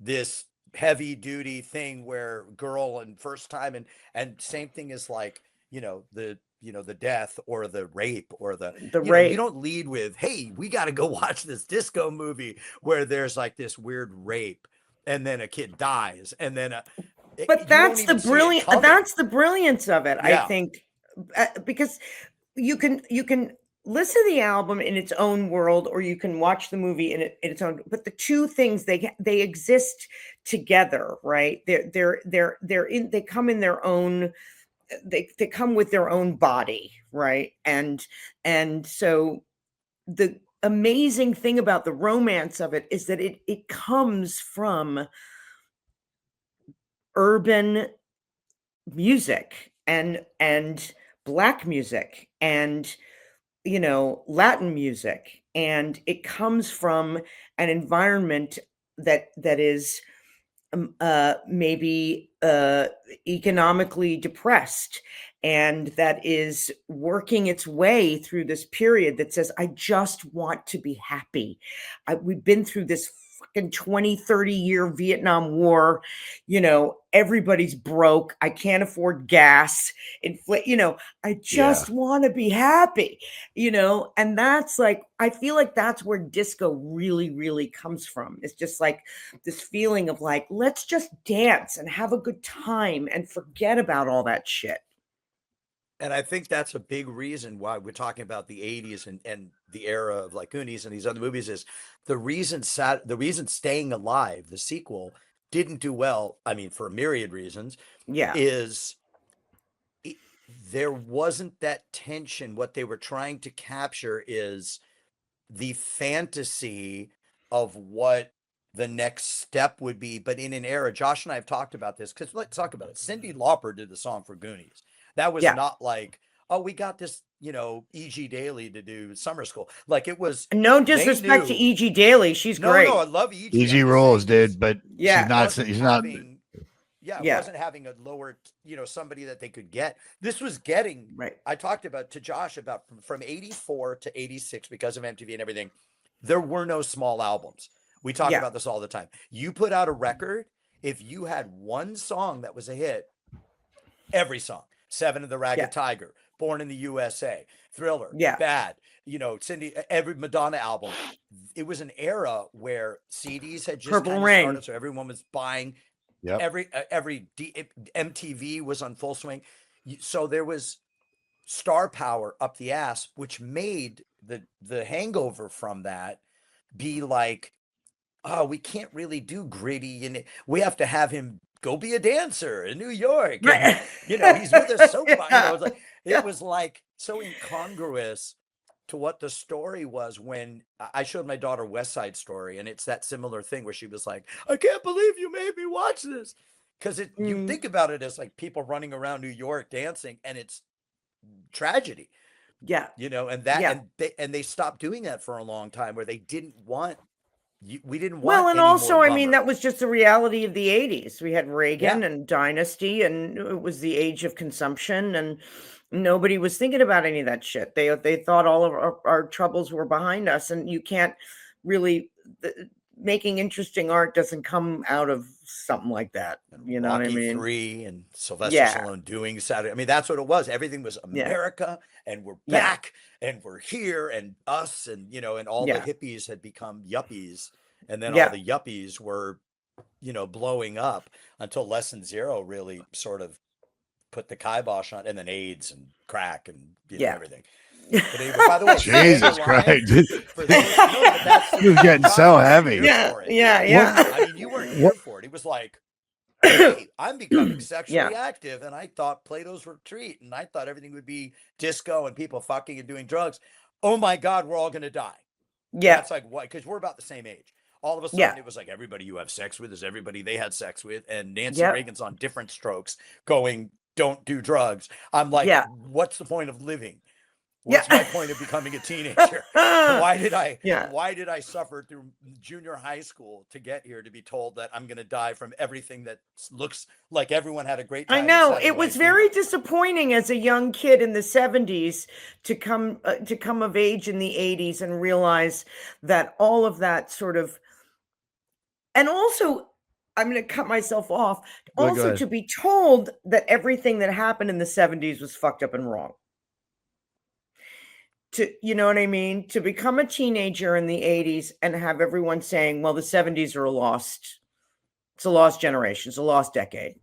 Speaker 6: this heavy duty thing where girl and first time and same thing as like, the death or the rape or you
Speaker 2: rape.
Speaker 6: don't lead with, hey, we got to go watch this disco movie where there's like this weird rape and then a kid dies and then
Speaker 2: But that's the brilliance of it, I think, because you can listen to the album in its own world, or you can watch the movie in its own. But the two things, they exist together, right? They come in their own. They come with their own body, right? And so the amazing thing about the romance of it is that it comes from urban music and Black music and Latin music, and it comes from an environment that is maybe economically depressed, and that is working its way through this period that says, I just want to be happy. We've been through this fucking 20-30 year Vietnam War, everybody's broke, I can't afford gas, I just want to be happy, and that's like, I feel like that's where disco really, really comes from. It's just like this feeling of like, let's just dance and have a good time and forget about all that shit.
Speaker 6: And I think that's a big reason why we're talking about the 80s and the era of like Goonies and these other movies is the reason Staying Alive, the sequel, didn't do well. I mean, for a myriad reasons, is there wasn't that tension. What they were trying to capture is the fantasy of what the next step would be. But in an era, Josh and I have talked about this, because let's talk about it. Cyndi Lauper did the song for Goonies. That was not like, oh, we got this, E.G. Daily to do Summer School. Like it was
Speaker 2: no disrespect to E.G. Daily. She's great.
Speaker 6: No, I love E.G.
Speaker 1: E.G. rules, dude, but
Speaker 2: yeah,
Speaker 1: she's not.
Speaker 6: It wasn't having a lower, somebody that they could get. This was getting
Speaker 2: right.
Speaker 6: I talked about to Josh about from 84 to 86 because of MTV and everything. There were no small albums. We talk about this all the time. You put out a record, if you had one song that was a hit, every song. Seven of the Ragged Tiger, Born in the USA, Thriller, Bad, Cindy, every Madonna album. It was an era where CDs had just
Speaker 2: Purple
Speaker 6: kind of
Speaker 2: Rain
Speaker 6: started, so everyone was buying. Every MTV was on full swing, so there was star power up the ass, which made the hangover from that be like, oh, we can't really do gritty, and we have to have him go be a dancer in New York. And, he's with us so much. It was like so incongruous to what the story was. When I showed my daughter West Side Story, and it's that similar thing where she was like, I can't believe you made me watch this. Because you think about it as like people running around New York dancing, and it's tragedy.
Speaker 2: Yeah.
Speaker 6: And they stopped doing that for a long time, where they didn't want. We didn't want.
Speaker 2: Well, and also, I mean, that was just the reality of the 80s. We had Reagan and Dynasty, and it was the age of consumption, and nobody was thinking about any of that shit. They thought all of our troubles were behind us, and you can't really making interesting art doesn't come out of something like that. You know what I mean?
Speaker 6: 3 and Sylvester Stallone doing Saturday. I mean, that's what it was. Everything was America, and we're back, and we're here, and us, and and all the hippies had become yuppies, and then all the yuppies were, blowing up until Lesson Zero really sort of put the kibosh on, and then AIDS and crack and everything. But anyway, by the way,
Speaker 1: Jesus Christ, this is getting so heavy.
Speaker 2: Yeah.
Speaker 6: I mean, you weren't here for it. It was like, hey, I'm becoming sexually active, and I thought Plato's Retreat, and I thought everything would be disco and people fucking and doing drugs. Oh my God, we're all going to die.
Speaker 2: Yeah.
Speaker 6: That's like, what? Because we're about the same age. All of a sudden, it was like everybody you have sex with is everybody they had sex with, and Nancy Reagan's on different strokes going, don't do drugs. I'm like, what's the point of living? What's my point of becoming a teenager? Why did I suffer through junior high school to get here to be told that I'm going to die from everything that looks like everyone had a great time?
Speaker 2: I know it was very disappointing as a young kid in the 70s to come of age in the 80s and realize that all of that sort of, and also I'm going to cut myself off.
Speaker 1: Go
Speaker 2: Also,
Speaker 1: ahead.
Speaker 2: to be told that everything that happened in the 70s was fucked up and wrong. You know what I mean? To become a teenager in the 80s and have everyone saying, well, the 70s are it's a lost generation. It's a lost decade.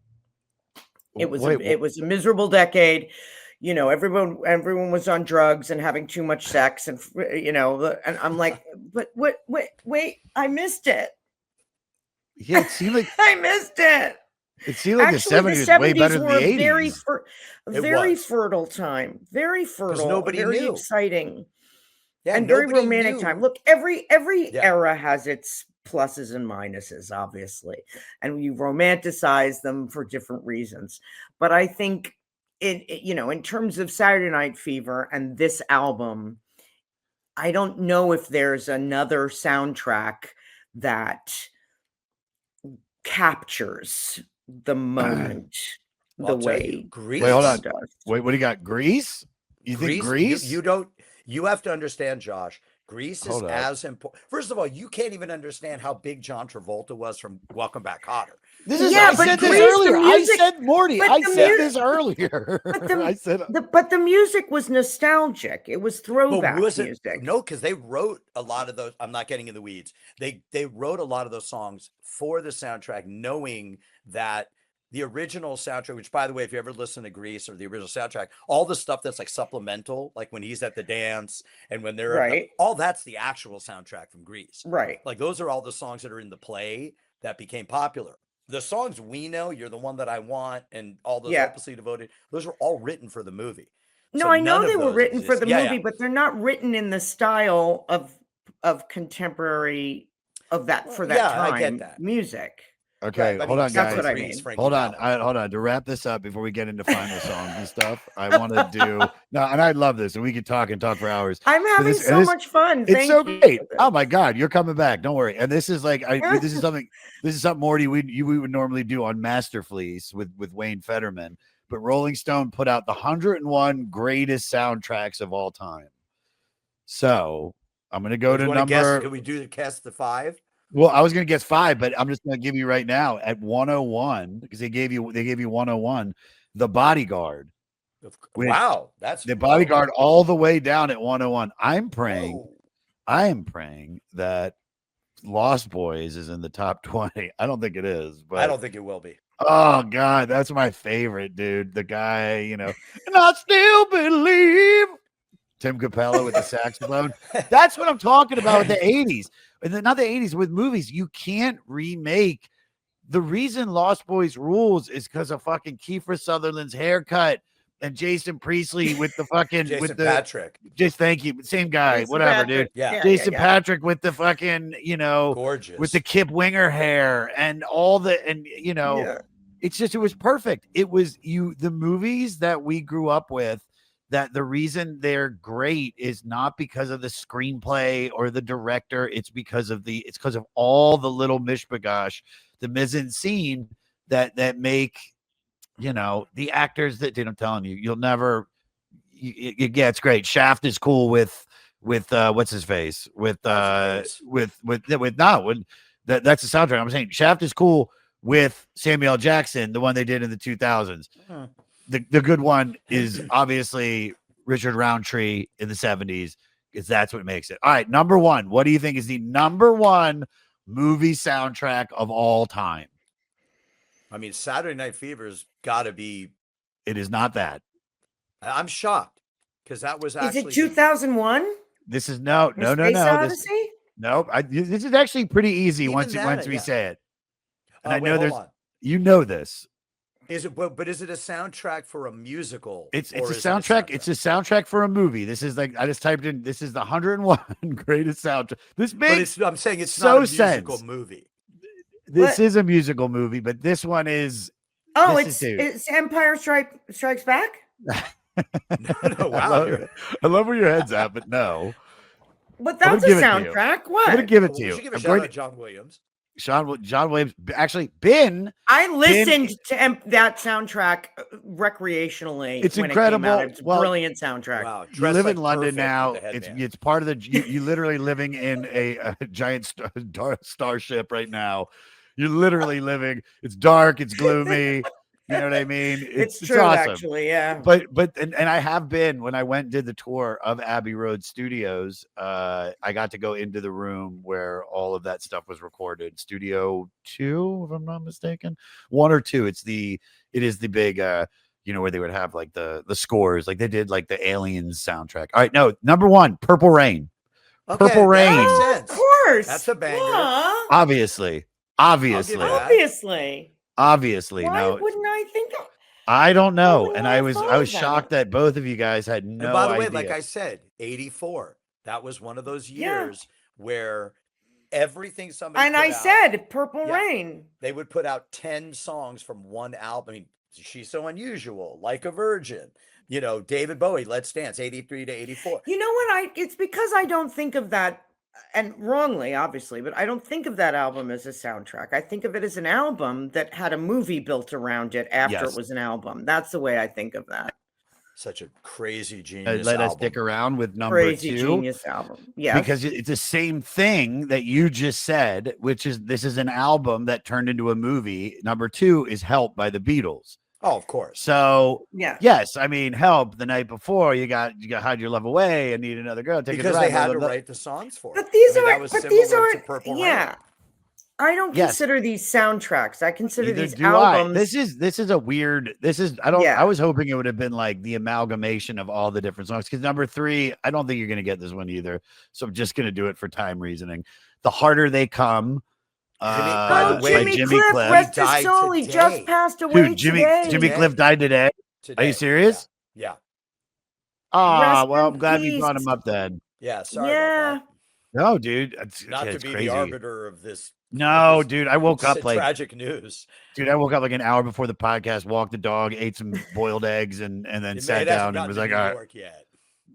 Speaker 2: It was a miserable decade. You know, everyone was on drugs and having too much sex, and and I'm like, but wait, I missed it.
Speaker 1: Yeah, it seemed like
Speaker 2: I missed it.
Speaker 1: It seemed like
Speaker 2: Actually,
Speaker 1: the 70s was way better than
Speaker 2: were
Speaker 1: the
Speaker 2: a very
Speaker 1: 80s.
Speaker 2: very
Speaker 6: was.
Speaker 2: fertile time. Very fertile.
Speaker 6: nobody
Speaker 2: very
Speaker 6: knew.
Speaker 2: exciting.
Speaker 6: Yeah,
Speaker 2: And very
Speaker 6: nobody
Speaker 2: romantic
Speaker 6: knew.
Speaker 2: time. Look, every
Speaker 6: Yeah.
Speaker 2: era has its pluses and minuses, obviously, and you romanticize them for different reasons. But I think in terms of Saturday Night Fever and this album, I don't know if there's another soundtrack that captures the moment the
Speaker 6: I'll tell you,
Speaker 2: way
Speaker 6: Grease.
Speaker 1: Wait, hold on.
Speaker 2: does.
Speaker 1: Wait, what do you got? Grease? You think Grease?
Speaker 6: You don't. You have to understand, Josh. Grease is
Speaker 1: Hold up.
Speaker 6: as important. First of all, you can't even understand how big John Travolta was from Welcome Back, Kotter.
Speaker 1: This is
Speaker 2: Yeah,
Speaker 1: I
Speaker 2: but
Speaker 1: said this
Speaker 2: Grease, the
Speaker 1: earlier.
Speaker 2: music-
Speaker 1: I said Morty.
Speaker 2: but
Speaker 1: I
Speaker 2: the
Speaker 1: said
Speaker 2: mu-
Speaker 1: this earlier. I said
Speaker 2: But the music was nostalgic. It was throwback music.
Speaker 6: No, because they wrote a lot of those. I'm not getting in the weeds. They wrote a lot of those songs for the soundtrack, knowing that the original soundtrack, which by the way, if you ever listen to Grease or the original soundtrack, all the stuff that's like supplemental, like when he's at the dance and when they're
Speaker 2: Right.
Speaker 6: all that's the actual soundtrack from Grease.
Speaker 2: Right.
Speaker 6: Like those are all the songs that are in the play that became popular. The songs we know, You're the One That I Want, and all those Hopelessly Devoted, those were all written for the movie.
Speaker 2: No,
Speaker 6: So
Speaker 2: I know
Speaker 6: none of
Speaker 2: they were
Speaker 6: those
Speaker 2: written for
Speaker 6: exist.
Speaker 2: the movie, but they're not written in the style of contemporary for that time
Speaker 6: I get that.
Speaker 2: music.
Speaker 1: okay,
Speaker 6: Right,
Speaker 1: hold on,
Speaker 2: that's
Speaker 1: guys.
Speaker 2: what I mean.
Speaker 1: Hold on. Hold on. To wrap this up before we get into final songs and stuff, I want to do no, and I love this, and we could talk for hours.
Speaker 2: I'm having so much fun.
Speaker 1: It's
Speaker 2: Thank
Speaker 1: so
Speaker 2: you.
Speaker 1: great. Oh my God, you're coming back. Don't worry. And this is like this is something Morty we would normally do on Master Fleece with Wayne Fetterman. But Rolling Stone put out the 101 greatest soundtracks of all time. So I'm gonna go to number.
Speaker 6: Can we do the guess the 5?
Speaker 1: Well, I was gonna guess 5, but I'm just gonna give you right now at 101 because they gave you 101. The Bodyguard.
Speaker 6: Wow, that's
Speaker 1: the Bodyguard all the way down at 101. I am praying that Lost Boys is in the top 20. I don't think it is, but
Speaker 6: I don't think it will be.
Speaker 1: Oh God, that's my favorite, dude. The guy, and I still believe. Tim Capella with the saxophone. That's what I'm talking about with the 80s. And not the 80s with movies. You can't remake. The reason Lost Boys rules is because of fucking Kiefer Sutherland's haircut and Jason Priestley with the fucking
Speaker 6: Patrick.
Speaker 1: Just thank you. Same guy,
Speaker 2: Jason
Speaker 1: whatever,
Speaker 2: Patrick.
Speaker 1: dude.
Speaker 6: Yeah.
Speaker 1: Jason Patrick with the fucking,
Speaker 6: Gorgeous.
Speaker 1: with the Kip Winger hair and all the it's just it was perfect. It was the movies that we grew up with, that the reason they're great is not because of the screenplay or the director. It's because of all the little mishmash, the mise-en-scene that make the actors that I'm telling you, you'll never. It's great. Shaft is cool with what's his face with that's the soundtrack. I'm saying Shaft is cool with Samuel L. Jackson, the one they did in the 2000s. The good one is obviously Richard Roundtree in the 70s, because that's what makes it. All right, number 1. What do you think is the number 1 movie soundtrack of all time?
Speaker 6: I mean, Saturday Night Fever's got to be.
Speaker 1: It is not that.
Speaker 6: I'm shocked because that was actually.
Speaker 2: Is it 2001?
Speaker 1: This is no.
Speaker 2: Space Odyssey?
Speaker 1: Nope. This is actually pretty easy
Speaker 6: Even
Speaker 1: once
Speaker 6: that,
Speaker 1: we say it. And I
Speaker 6: wait,
Speaker 1: know
Speaker 6: hold on.
Speaker 1: this.
Speaker 6: Is it? But is it a soundtrack for a musical?
Speaker 1: It's a soundtrack. It's a soundtrack for a movie. This is like I just typed in. This is the 101 greatest soundtrack. This big.
Speaker 6: But I'm saying it's
Speaker 1: so
Speaker 6: not a musical movie.
Speaker 1: This is a musical movie, but this one is.
Speaker 2: Oh, it's Empire Strikes Back.
Speaker 6: No, wow.
Speaker 1: I love where your head's at, but no.
Speaker 2: But that's a soundtrack. What?
Speaker 1: I'm gonna give it to
Speaker 6: We
Speaker 1: you.
Speaker 6: should give a shout out to John Williams.
Speaker 1: John Williams actually been.
Speaker 2: I listened to that soundtrack recreationally.
Speaker 1: It's
Speaker 2: when
Speaker 1: incredible.
Speaker 2: It came out. It's a brilliant soundtrack.
Speaker 6: Wow,
Speaker 1: You live in London now. It's part of the. You literally living in a giant starship right now. You're literally living. It's dark. It's gloomy. You know what I mean?
Speaker 2: It's true,
Speaker 1: awesome.
Speaker 2: actually. Yeah.
Speaker 1: But and I have been, when I went and did the tour of Abbey Road Studios, I got to go into the room where all of that stuff was recorded. Studio 2, if I'm not mistaken. 1 or 2. It is the big where they would have like the scores, like they did like the Aliens soundtrack. All right, no, number 1, Purple Rain.
Speaker 6: Okay,
Speaker 1: Purple
Speaker 6: that
Speaker 1: Rain.
Speaker 6: makes
Speaker 2: Oh,
Speaker 6: sense.
Speaker 2: of course.
Speaker 6: That's a banger.
Speaker 2: Yeah.
Speaker 1: Obviously.
Speaker 6: that.
Speaker 1: Obviously.
Speaker 2: Why
Speaker 1: No,
Speaker 2: wouldn't I think of?
Speaker 1: I don't know.
Speaker 2: wouldn't
Speaker 1: And
Speaker 2: I
Speaker 1: I
Speaker 2: have
Speaker 1: was
Speaker 2: thought of
Speaker 1: shocked that both of you guys had no
Speaker 6: And by the way,
Speaker 1: idea.
Speaker 6: like I said, 84. That was one of those
Speaker 2: Yeah.
Speaker 6: years where everything somebody
Speaker 2: And
Speaker 6: put
Speaker 2: I
Speaker 6: out,
Speaker 2: said Purple
Speaker 6: Yeah.
Speaker 2: Rain.
Speaker 6: they would put out 10 songs from one album. I mean, She's So Unusual, Like a Virgin, David Bowie, Let's Dance, 83 to 84.
Speaker 2: You know what? It's because I don't think of that, and wrongly, obviously, but I don't think of that album as a soundtrack. I think of it as an album that had a movie built around it after
Speaker 1: Yes.
Speaker 2: it was an album. That's the way I think of that.
Speaker 6: Such a crazy genius
Speaker 1: Let us
Speaker 6: album.
Speaker 1: stick around with number
Speaker 2: Crazy
Speaker 1: 2.
Speaker 2: genius album. Yeah.
Speaker 1: Because it's the same thing that you just said, which is this is an album that turned into a movie. Number 2 is Help by the Beatles.
Speaker 6: Oh, of course.
Speaker 1: So
Speaker 2: Yeah.
Speaker 1: yes, I mean, Help the night before you got Hide Your Love Away and Need Another Girl.
Speaker 6: Because they had to write the songs for it.
Speaker 2: But these
Speaker 6: that
Speaker 2: aren't.
Speaker 6: was
Speaker 2: But these
Speaker 6: similar to
Speaker 2: aren't.
Speaker 6: Purple
Speaker 2: Yeah.
Speaker 6: Rain.
Speaker 2: I don't
Speaker 1: Yes.
Speaker 2: consider these soundtracks. I consider
Speaker 1: Neither
Speaker 2: these
Speaker 1: do I.
Speaker 2: albums.
Speaker 1: This is a weird. I don't.
Speaker 2: Yeah.
Speaker 1: I was hoping it would have been like the amalgamation of all the different songs. Because number 3, I don't think you're gonna get this one either. So I'm just gonna do it for time reasoning. The Harder They Come.
Speaker 6: by the way,
Speaker 2: Jimmy
Speaker 1: Jimmy
Speaker 2: Cliff,
Speaker 1: Cliff.
Speaker 2: rest
Speaker 6: He
Speaker 2: his
Speaker 6: died
Speaker 2: soul. He
Speaker 6: today.
Speaker 2: just passed away
Speaker 1: Dude, Jimmy
Speaker 2: today.
Speaker 1: Cliff died today. Are
Speaker 6: Today.
Speaker 1: you serious?
Speaker 6: Yeah.
Speaker 1: Ah,
Speaker 2: Rest
Speaker 1: well,
Speaker 2: in
Speaker 1: I'm glad you brought
Speaker 2: peace.
Speaker 1: him up then.
Speaker 6: Yeah. Sorry
Speaker 2: Yeah.
Speaker 6: about
Speaker 1: No, dude, it's
Speaker 6: that. Not
Speaker 1: okay,
Speaker 6: to
Speaker 1: it's
Speaker 6: be
Speaker 1: crazy.
Speaker 6: the arbiter of this.
Speaker 1: No,
Speaker 6: this
Speaker 1: dude, I woke up like
Speaker 6: tragic news.
Speaker 1: Dude, I woke up like an hour before the podcast, walked the dog, ate some boiled eggs, and then sat down and was like, all right,
Speaker 6: York yet.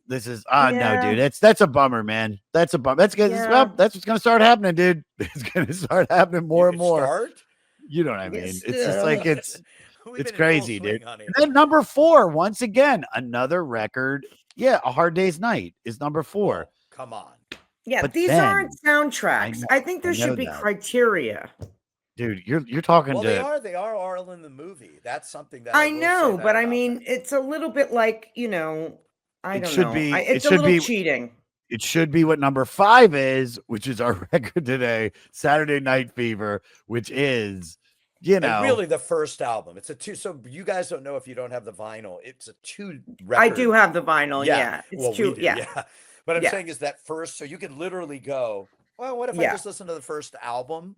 Speaker 1: this is
Speaker 2: Yeah.
Speaker 1: no, dude. That's a bummer, man. That's a bummer. That's good.
Speaker 2: Yeah.
Speaker 1: Well, that's what's gonna start happening, dude. It's gonna start happening more and more.
Speaker 6: Start?
Speaker 1: You know what I mean?
Speaker 2: Yes,
Speaker 1: It's just like it's
Speaker 6: We've
Speaker 1: it's
Speaker 6: been in full
Speaker 1: crazy,
Speaker 6: swing,
Speaker 1: dude.
Speaker 6: honey.
Speaker 1: And then number 4, once again, another record. Yeah, A Hard Day's Night is number 4.
Speaker 6: Oh, come on.
Speaker 2: Yeah,
Speaker 1: But
Speaker 2: these
Speaker 1: then-
Speaker 2: aren't soundtracks.
Speaker 1: know-
Speaker 2: I think there
Speaker 1: I know
Speaker 2: should be
Speaker 1: that.
Speaker 2: criteria.
Speaker 1: Dude, you're talking
Speaker 6: Well,
Speaker 1: to
Speaker 6: they are all in the movie. That's something that
Speaker 2: I
Speaker 6: will say
Speaker 2: know,
Speaker 6: that
Speaker 2: but I
Speaker 6: about
Speaker 2: mean,
Speaker 6: them.
Speaker 2: it's a little bit like, I
Speaker 1: It
Speaker 2: don't
Speaker 1: should
Speaker 2: know.
Speaker 1: be-
Speaker 2: It's
Speaker 1: it
Speaker 2: a
Speaker 1: should
Speaker 2: little
Speaker 1: be-
Speaker 2: cheating.
Speaker 1: it should be what number 5 is, which is our record today, Saturday Night Fever, which is,
Speaker 6: And really the first album. It's a 2. So you guys don't know if you don't have the vinyl. It's a 2 record.
Speaker 2: I do have the vinyl. Yeah, it's
Speaker 6: well,
Speaker 2: true.
Speaker 6: we do,
Speaker 2: Yeah.
Speaker 6: But I'm
Speaker 2: Yeah.
Speaker 6: saying is that first, so you could literally go, well, what if I
Speaker 2: Yeah.
Speaker 6: just listen to the first album?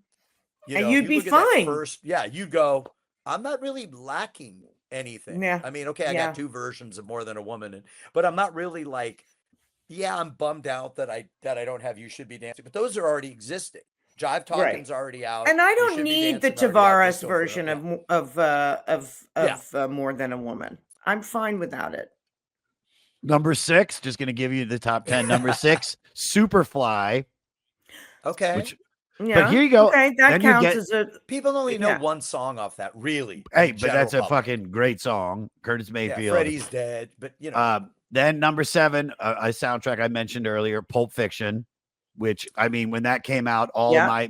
Speaker 2: And
Speaker 6: if
Speaker 2: you'd
Speaker 6: you
Speaker 2: be
Speaker 6: look at that
Speaker 2: fine.
Speaker 6: First, you go, I'm not really lacking anything.
Speaker 2: Yeah.
Speaker 6: I mean, okay, I
Speaker 2: Yeah.
Speaker 6: got 2 versions of More Than a Woman, but I'm not really like, I'm bummed out that I don't have You Should Be Dancing, but those are already existing. Jive Talking's already out.
Speaker 2: And I
Speaker 6: You
Speaker 2: don't
Speaker 6: Should Be
Speaker 2: need the
Speaker 6: Dancing's already out. They're
Speaker 2: Tavares
Speaker 6: still
Speaker 2: version
Speaker 6: Yeah.
Speaker 2: of More Than a Woman. I'm fine without it.
Speaker 1: number 6. Just gonna give you the top 10. Number 6, Superfly.
Speaker 6: Okay.
Speaker 1: Which,
Speaker 2: Yeah.
Speaker 1: but here you go.
Speaker 2: Okay, that
Speaker 1: Then you
Speaker 2: counts
Speaker 1: get-
Speaker 2: as a.
Speaker 6: People only know
Speaker 2: Yeah.
Speaker 6: one song off that, really.
Speaker 1: Hey,
Speaker 6: in
Speaker 1: but that's a
Speaker 6: general public.
Speaker 1: fucking great song, Curtis
Speaker 6: Yeah,
Speaker 1: Mayfield.
Speaker 6: Freddie's dead, but
Speaker 1: Then number 7, a soundtrack I mentioned earlier, Pulp Fiction, which I mean, when that came out,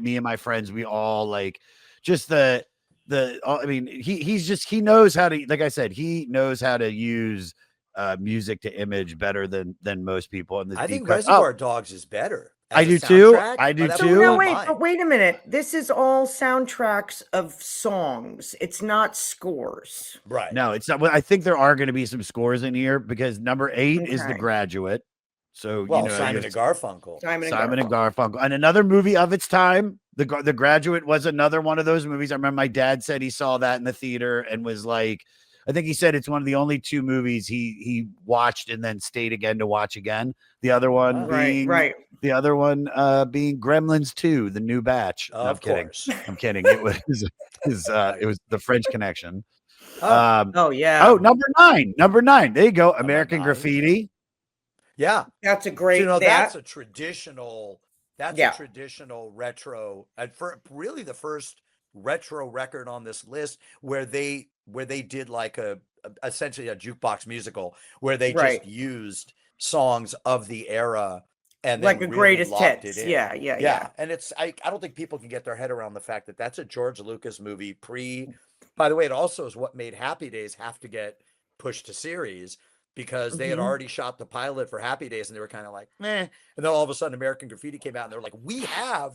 Speaker 1: me and my friends, we all like just I mean, he knows how to, like I said, he knows how to use music to image better than most people. And
Speaker 6: I think Reservoir Dogs is better.
Speaker 1: I
Speaker 6: as a
Speaker 1: do too.
Speaker 6: soundtrack,
Speaker 1: I do
Speaker 6: but that
Speaker 1: too.
Speaker 6: blew
Speaker 2: No,
Speaker 6: my
Speaker 2: wait,
Speaker 6: mind.
Speaker 2: but wait a minute. This is all soundtracks of songs. It's not scores.
Speaker 6: Right.
Speaker 1: No, it's not. Well, I think there are going to be some scores in here because number 8 is The
Speaker 2: Okay.
Speaker 1: Graduate. So
Speaker 6: Well,
Speaker 1: you know,
Speaker 6: Simon and Garfunkel.
Speaker 1: Simon and Garfunkel, and another movie of its time. The Graduate was another one of those movies. I remember my dad said he saw that in the theater and was like, I think he said it's one of the only 2 movies he watched and then stayed again to watch again. The other one
Speaker 6: Oh.
Speaker 1: being the other one being Gremlins 2, the new batch. No, I'm
Speaker 6: Of
Speaker 1: kidding.
Speaker 6: course.
Speaker 1: I'm kidding. It was it was The French Connection.
Speaker 2: Oh yeah.
Speaker 1: Oh, number 9. Number 9. There you go. American
Speaker 6: 9.
Speaker 1: Graffiti.
Speaker 6: Yeah.
Speaker 2: That's a great.
Speaker 6: So,
Speaker 2: that,
Speaker 6: that's a traditional. That's
Speaker 2: Yeah.
Speaker 6: a traditional retro, and for really the first retro record on this list where they did like essentially a jukebox musical where they
Speaker 2: Right.
Speaker 6: just used songs of the era and
Speaker 2: Like
Speaker 6: then
Speaker 2: a
Speaker 6: really
Speaker 2: greatest
Speaker 6: locked
Speaker 2: hits.
Speaker 6: it in.
Speaker 2: Yeah, yeah, yeah.
Speaker 6: And it's I don't think people can get their head around the fact that that's a George Lucas movie by the way, it also is what made Happy Days have to get pushed to series, because they had
Speaker 2: Mhm.
Speaker 6: already shot the pilot for Happy Days and they were kind of like, meh. And then all of a sudden American Graffiti came out and they're like, we have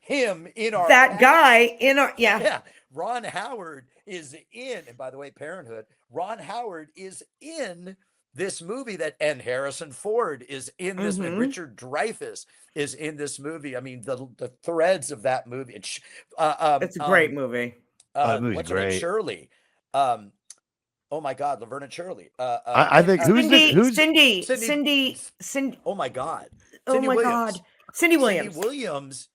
Speaker 6: him in our
Speaker 2: That
Speaker 6: cast.
Speaker 2: guy in our
Speaker 6: Yeah, Ron Howard is in, and by the way, Parenthood, Ron Howard is in this movie and Harrison Ford is in this, and
Speaker 2: Mhm.
Speaker 6: Richard Dreyfuss is in this movie. I mean, the threads of that movie.
Speaker 2: It's a great movie.
Speaker 1: that movie's
Speaker 6: What's her name?
Speaker 1: great.
Speaker 6: Shirley. Oh my God, Laverne and Shirley.
Speaker 1: I think
Speaker 2: Cindy.
Speaker 6: Oh my God.
Speaker 2: Oh
Speaker 6: Cindy
Speaker 2: my
Speaker 6: Williams.
Speaker 2: God. Cindy Williams.
Speaker 6: Cindy Williams,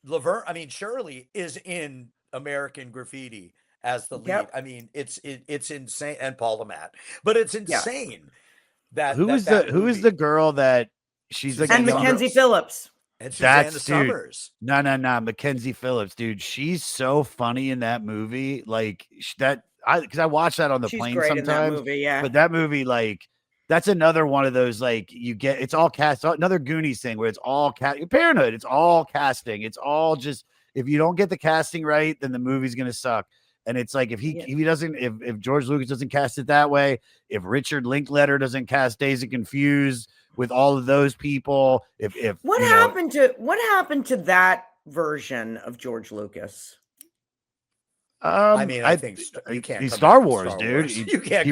Speaker 6: Laverne, I mean, Shirley is in American Graffiti as the lead.
Speaker 2: Yep.
Speaker 6: I mean, it's insane, and Paula Matt, but it's insane that
Speaker 1: who is the girl that she's like
Speaker 2: And
Speaker 1: a younger-
Speaker 2: Mackenzie Phillips.
Speaker 6: and Susanna
Speaker 1: Dude.
Speaker 6: Summers.
Speaker 1: No, Mackenzie Phillips, dude. She's so funny in that movie. Like because I watch that on the
Speaker 2: She's
Speaker 1: plane
Speaker 2: great
Speaker 1: sometimes.
Speaker 2: in that movie, yeah.
Speaker 1: But that movie, like, that's another one of those, like, it's all cast, another Goonies thing where it's all Parenthood. It's all casting. It's all just, if you don't get the casting right, then the movie's gonna suck. And it's like, if George Lucas doesn't cast it that way, if Richard Linklater doesn't cast Dazed and Confused with all of those people,
Speaker 2: what happened to that version of George Lucas?
Speaker 6: I mean, I think you can't.
Speaker 1: He's
Speaker 6: come
Speaker 1: Star
Speaker 6: back from
Speaker 1: Wars,
Speaker 6: Star
Speaker 1: dude.
Speaker 6: Wars. You can't.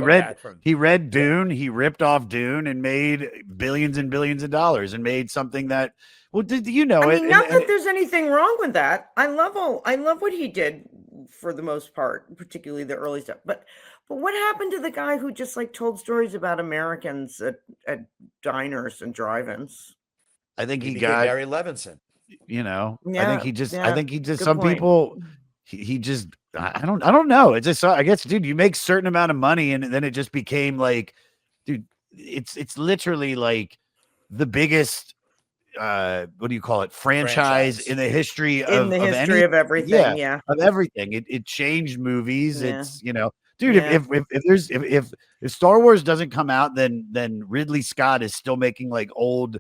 Speaker 1: He read Dune. He ripped off Dune and made billions and billions of dollars and made something that. Well, did you know
Speaker 2: I
Speaker 1: it?
Speaker 2: mean, not that there's anything wrong with that. I love what he did for the most part, particularly the early stuff. But what happened to the guy who just like told stories about Americans at diners and drive-ins?
Speaker 1: I think he
Speaker 6: became
Speaker 1: got
Speaker 6: Barry Levinson.
Speaker 1: You know,
Speaker 2: Yeah,
Speaker 1: I think he just. I think he just. Some
Speaker 2: point.
Speaker 1: people. He just. I don't know. It's just. I guess, dude. You make a certain amount of money, and then it just became like, dude. It's literally like the biggest. What do you call it? Franchise in the history of
Speaker 2: everything. Yeah,
Speaker 1: of everything. It changed movies.
Speaker 2: Yeah.
Speaker 1: It's dude. If Star Wars doesn't come out, then Ridley Scott is still making like old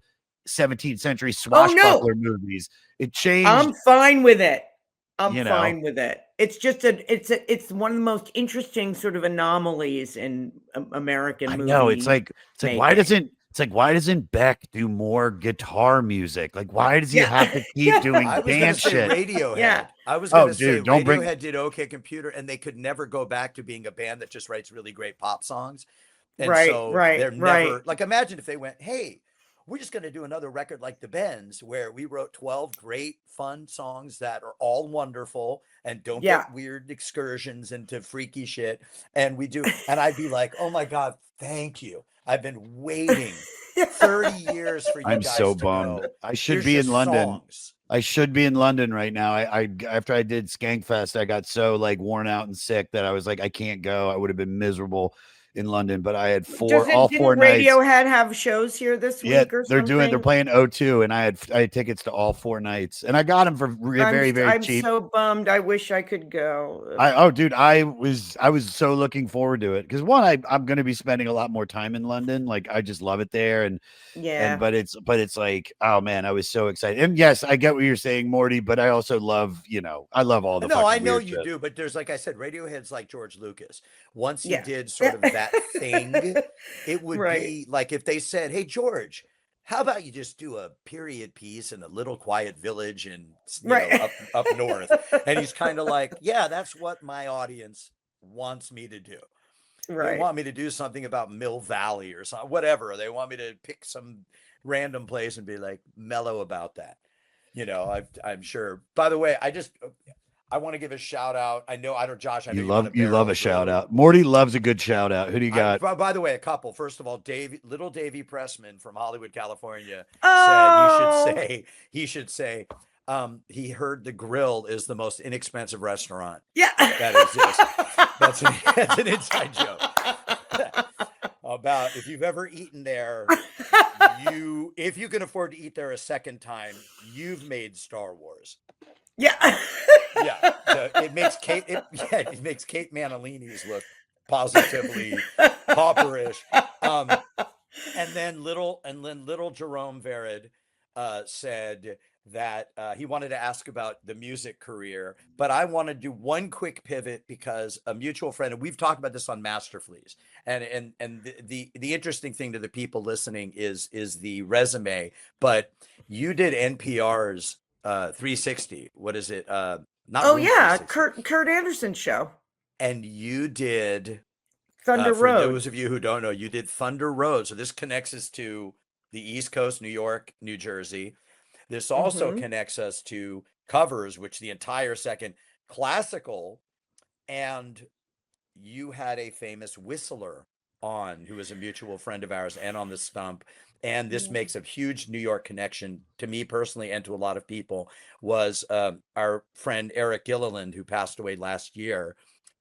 Speaker 1: 17th century swashbuckler movies. It changed.
Speaker 2: I'm fine with it. I'm fine with it. It's just it's one of the most interesting sort of anomalies in American movies.
Speaker 1: I know. It's like why doesn't Beck do more guitar music? Like, why does he have to keep doing dance shit?
Speaker 6: Radiohead.
Speaker 2: Yeah.
Speaker 6: I was going to say
Speaker 1: don't
Speaker 6: Radiohead did OK Computer, and they could never go back to being a band that just writes really great pop songs. And they're never like, imagine if they went, hey, we're just going to do another record like the Bends, where we wrote 12 great, fun songs that are all wonderful and don't get weird excursions into freaky shit. And we do. And I'd be like, oh my God, thank you. I've been waiting 30 years for you guys to
Speaker 1: so bummed.
Speaker 6: go.
Speaker 1: I should be in London. I should be in London right now. I after I did Skankfest, I got so like worn out and sick that I was like, I can't go. I would have been miserable in London, but I had all 4 nights.
Speaker 2: Radiohead have shows here this week or something?
Speaker 1: They're playing O2, and I had tickets to all 4 nights, and I got them for very cheap.
Speaker 2: I'm so bummed. I wish I could go.
Speaker 1: Dude, I was so looking forward to it because I'm going to be spending a lot more time in London. Like, I just love it there, but it's like, oh man, I was so excited. And yes, I get what you're saying, Morty, but I also love, I love all the.
Speaker 6: No, I know you do, but there's, like I said, Radiohead's like George Lucas. Once he did sort of that thing, it would be like if they said, hey George, how about you just do a period piece in a little quiet village in up north? And he's kind of like, yeah, that's what my audience wants me to do. They want me to do something about Mill Valley or something, whatever. They want me to pick some random place and be like mellow about that. I'm sure. By the way, I want to give a shout out. I know Josh. I know
Speaker 1: you love a shout out. Morty loves a good shout out. Who do you got?
Speaker 6: By the way, a couple. First of all, little Davey Pressman from Hollywood, California said he should say he heard the Grill is the most inexpensive restaurant that exists. That's an inside joke. About if you've ever eaten there, if you can afford to eat there a second time, you've made Star Wars.
Speaker 2: Yeah.
Speaker 6: It makes Kate Manalini's look positively pauperish. And then little Jerome Vered said that he wanted to ask about the music career, but I want to do one quick pivot because a mutual friend, and we've talked about this on Masterfleas, and the interesting thing to the people listening is the resume. But you did NPR's 360. What is it? Not
Speaker 2: Oh
Speaker 6: Room
Speaker 2: yeah,
Speaker 6: 360.
Speaker 2: Kurt Anderson show.
Speaker 6: And you did
Speaker 2: Thunder
Speaker 6: for
Speaker 2: Road.
Speaker 6: those of you who don't know, you did Thunder Road. So this connects us to the East Coast, New York, New Jersey. This also connects us to covers, which the entire second classical, and you had a famous whistler on who is a mutual friend of ours and on the stump. And this makes a huge New York connection to me personally and to a lot of people, was our friend Eric Gilliland, who passed away last year,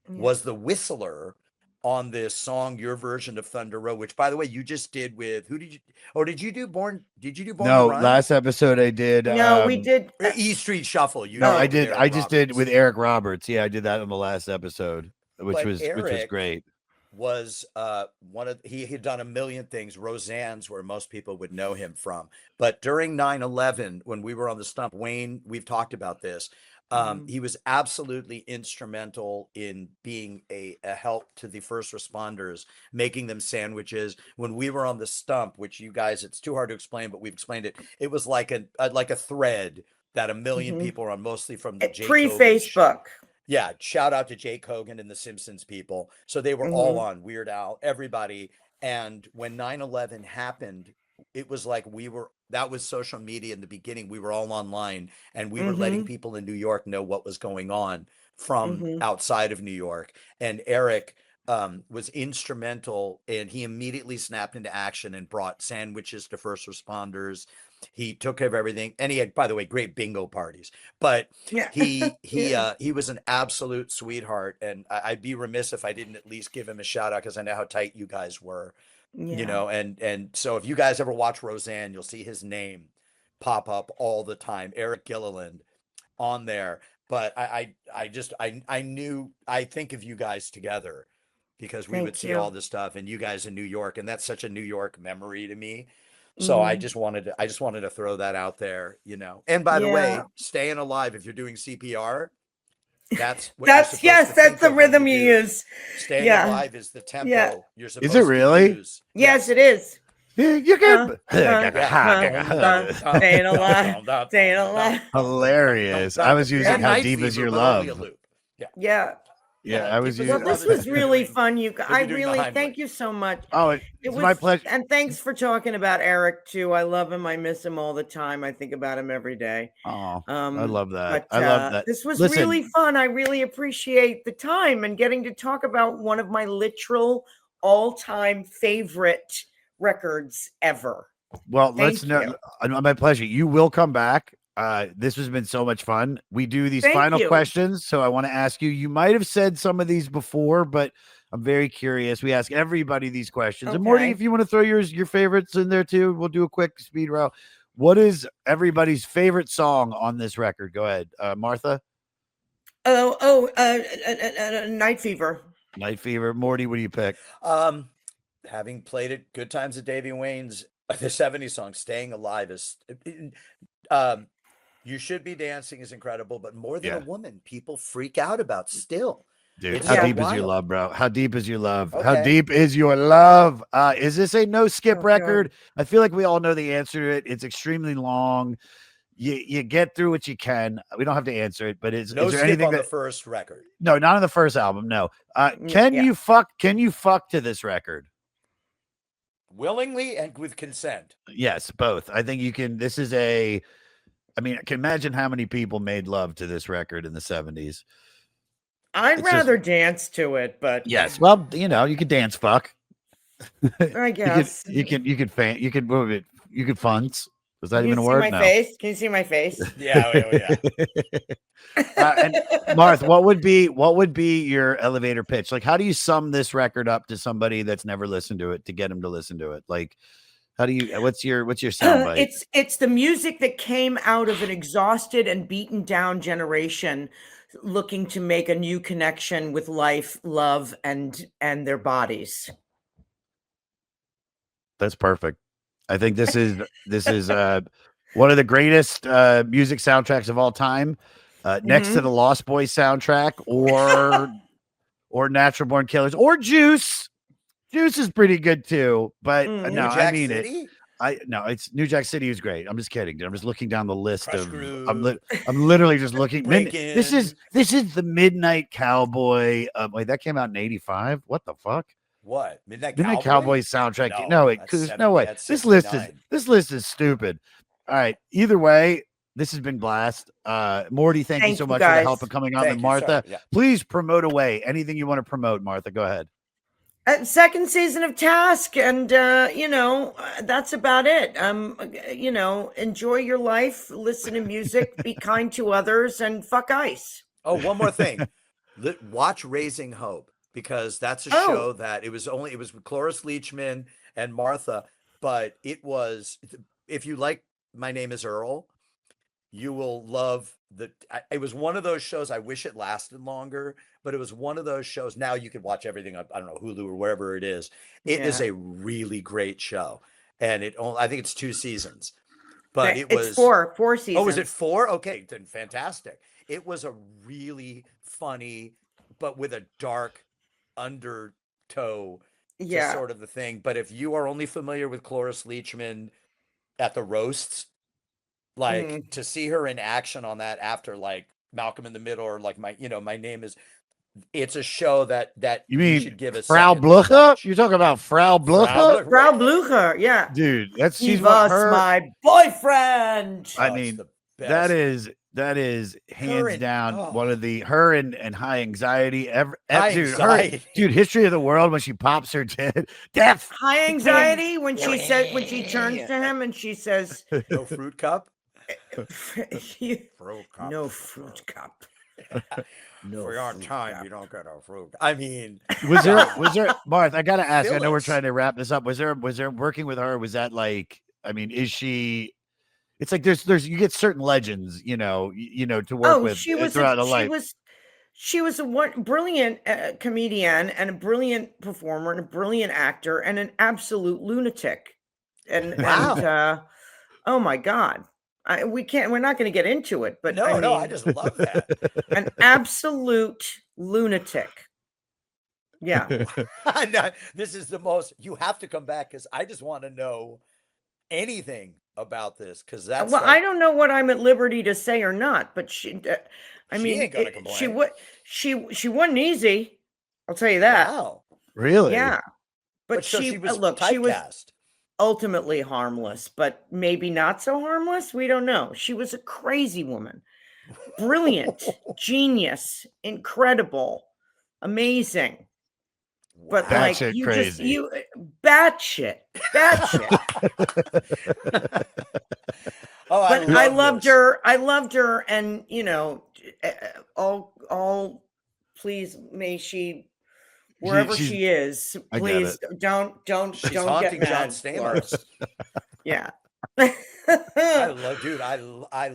Speaker 6: was the whistler on this song, your version of Thunder Road, which, by the way, you just did with who did you? Oh, did you do Born to
Speaker 1: No,
Speaker 6: Run?
Speaker 1: last episode I did.
Speaker 2: No, we did.
Speaker 6: E Street Shuffle. You
Speaker 1: No,
Speaker 6: did
Speaker 1: I
Speaker 6: with
Speaker 1: did.
Speaker 6: Eric
Speaker 1: I just did
Speaker 6: Roberts.
Speaker 1: with Eric Roberts. Yeah, I did that on the last episode, which
Speaker 6: But
Speaker 1: was
Speaker 6: Eric
Speaker 1: great.
Speaker 6: Was one of he had done a million things. Roseanne's where most people would know him from. But during 9/11, when we were on the stump, Wayne, we've talked about this. He was absolutely instrumental in being a help to the first responders, making them sandwiches. When we were on the stump, which you guys, it's too hard to explain, but we've explained it. It was like a thread that a million people are on, mostly from the Jake Hogan
Speaker 2: Pre-Facebook.
Speaker 6: Yeah, shout out to Jake Hogan and the Simpsons people. So they were all on, Weird Al, everybody. And when 9/11 happened, it was like that was social media in the beginning. We were all online and we were letting people in New York know what was going on from outside of New York. And Eric was instrumental, and he immediately snapped into action and brought sandwiches to first responders. He took care of everything, and he had, by the way, great bingo parties. But he was an absolute sweetheart, and I'd be remiss if I didn't at least give him a shout out because I know how tight you guys were. You know, and so if you guys ever watch Roseanne, you'll see his name pop up all the time, Eric Gilliland, on there. But I think of you guys together because we would see all this stuff, and you guys in New York, and that's such a New York memory to me. So I just wanted to throw that out there, you know. And by the way, staying alive, if you're doing CPR, that's
Speaker 2: the rhythm you use.
Speaker 6: Staying alive is the tempo you're supposed to use.
Speaker 2: Yes, it is.
Speaker 1: You can
Speaker 2: staying alive.
Speaker 1: Hilarious. I was using How Deep Is Your Love. Yeah, I was using.
Speaker 2: Well, this was really fun. I really thank you so much.
Speaker 1: Oh, it was my pleasure.
Speaker 2: And thanks for talking about Eric too. I love him. I miss him all the time. I think about him every day.
Speaker 1: Oh, I love that.
Speaker 2: But,
Speaker 1: I love that.
Speaker 2: This was really fun. I really appreciate the time and getting to talk about one of my literal all-time favorite records ever.
Speaker 1: Well, let's know. My pleasure. You will come back. This has been so much fun. We do these final questions. So I want to ask you, you might have said some of these before, but I'm very curious. We ask everybody these questions. And Morty, if you want to throw your favorites in there too, we'll do a quick speed round. What is everybody's favorite song on this record? Go ahead. Martha.
Speaker 2: Night Fever.
Speaker 1: Night Fever. Morty, what do you pick?
Speaker 6: Having played it, Good Times at Davy Wayne's, the 70s song, Staying Alive is You Should Be Dancing is incredible, but More Than a Woman, people freak out about still.
Speaker 1: Dude, how deep is your love, bro? How deep is your love? Okay. How deep is your love? Is this a no skip record? God. I feel like we all know the answer to it. It's extremely long. You get through what you can. We don't have to answer it, but is there anything
Speaker 6: on the first record?
Speaker 1: No, not on the first album. No. Can you fuck to this record?
Speaker 6: Willingly and with consent.
Speaker 1: Yes, both. I think you can. I mean, I can imagine how many people made love to this record in the 70s.
Speaker 2: I'd rather dance to it, but
Speaker 1: yes. Well, you know, you could dance fuck.
Speaker 2: I guess
Speaker 1: you could funds. Was that even a word?
Speaker 2: No. Face? Can you see my face?
Speaker 6: Yeah.
Speaker 1: And Marth, what would be your elevator pitch? Like, how do you sum this record up to somebody that's never listened to it to get them to listen to it? Like, what's your soundbite?
Speaker 2: It's the music that came out of an exhausted and beaten down generation looking to make a new connection with life, love, and their bodies.
Speaker 1: That's perfect. I think this is One of the greatest music soundtracks of all time, next to the Lost Boys soundtrack, or Natural Born Killers, or Juice. Juice is pretty good too, but
Speaker 6: New
Speaker 1: no,
Speaker 6: Jack
Speaker 1: I mean
Speaker 6: City?
Speaker 1: it. No, it's New Jack City is great. I'm just kidding. I'm just looking down the list
Speaker 6: Crush
Speaker 1: of.
Speaker 6: Groove.
Speaker 1: I'm literally just looking. This is
Speaker 6: Breakin'.
Speaker 1: the Midnight Cowboy. Wait, that came out in '85. What the fuck?
Speaker 6: What? Midnight
Speaker 1: Midnight
Speaker 6: Cowboy?
Speaker 1: Cowboy soundtrack.
Speaker 6: No,
Speaker 1: It
Speaker 6: that's
Speaker 1: there's no way.
Speaker 6: that's
Speaker 1: This list is
Speaker 6: 79.
Speaker 1: stupid. All right. Either way, this has been blast. Morty, thank you
Speaker 2: Thank
Speaker 1: so
Speaker 2: you,
Speaker 1: much for the
Speaker 2: guys.
Speaker 1: help and coming on.
Speaker 6: Thank
Speaker 1: And
Speaker 6: you,
Speaker 1: Martha,
Speaker 6: sorry, yeah.
Speaker 1: please promote away anything you want to promote. Martha, go ahead.
Speaker 2: Second season of Task, and that's about it. Enjoy your life, listen to music, be kind to others, and fuck ice.
Speaker 6: Oh, one more thing. Watch Raising Hope, because that's a
Speaker 2: Oh.
Speaker 6: show that it was with Cloris Leachman and Martha, but it was, if you like My Name is Earl, you will love it was one of those shows. I wish it lasted longer, but it was one of those shows. Now you can watch everything on, I don't know, Hulu or wherever it is. It is a really great show. And I think it's 2 seasons, but
Speaker 2: It's four seasons.
Speaker 6: Oh, was it 4? Okay, then fantastic. It was a really funny, but with a dark undertow to sort of the thing. But if you are only familiar with Cloris Leachman at the roasts, like to see her in action on that after like Malcolm in the Middle, or like My Name is, it's a show that you should give a
Speaker 1: Frau
Speaker 6: second
Speaker 1: Blucher?
Speaker 6: watch.
Speaker 1: You're talking about Frau Blucher?
Speaker 2: Frau Blucher, yeah.
Speaker 1: Dude,
Speaker 2: He was my boyfriend.
Speaker 1: I mean, that is hands down one of the her and High Anxiety dude, History of the World, when she pops her death.
Speaker 2: High Anxiety, when she turns to him and she says,
Speaker 6: "No fruit cup."
Speaker 2: No fruit cup.
Speaker 6: No, for your time, you don't get a fruit. I mean,
Speaker 1: was there Martha, I gotta ask, I know we're
Speaker 6: Phyllis.
Speaker 1: trying to wrap this up. Was there working with her? Was that like, I mean, is she, it's like there's you get certain legends, to work with throughout a life.
Speaker 2: She was a brilliant comedian and a brilliant performer and a brilliant actor and an absolute lunatic. And oh my God. We're not going to get into it, but
Speaker 6: I just love that.
Speaker 2: An absolute lunatic. Yeah.
Speaker 6: This is the most, you have to come back, because I just want to know anything about this, because that's
Speaker 2: I don't know what I'm at liberty to say or not, but she
Speaker 6: ain't gonna complain.
Speaker 2: she wasn't easy. I'll tell you that.
Speaker 6: Wow.
Speaker 1: Really?
Speaker 2: Yeah. But
Speaker 6: so
Speaker 2: she
Speaker 6: was
Speaker 2: she was
Speaker 6: typecast.
Speaker 2: ultimately harmless, but maybe not so harmless. We don't know. She was a crazy woman. Brilliant, genius, incredible, amazing. But
Speaker 1: Batshit
Speaker 2: like
Speaker 1: crazy.
Speaker 2: batshit.
Speaker 6: Oh,
Speaker 2: But I loved her. I loved her, and all. Please, may she, wherever she is, please don't
Speaker 6: She's
Speaker 2: don't
Speaker 6: haunting
Speaker 2: get
Speaker 6: John
Speaker 2: mad.
Speaker 6: Stamos.
Speaker 2: Yeah.
Speaker 6: I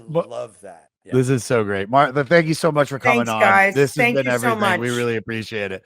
Speaker 6: love that. Yeah.
Speaker 1: This is so great. Martha, thank you so much for coming
Speaker 2: Thanks,
Speaker 1: on.
Speaker 2: guys.
Speaker 1: This has
Speaker 2: Thank
Speaker 1: been
Speaker 2: you so
Speaker 1: everything. We
Speaker 2: much.
Speaker 1: really appreciate it.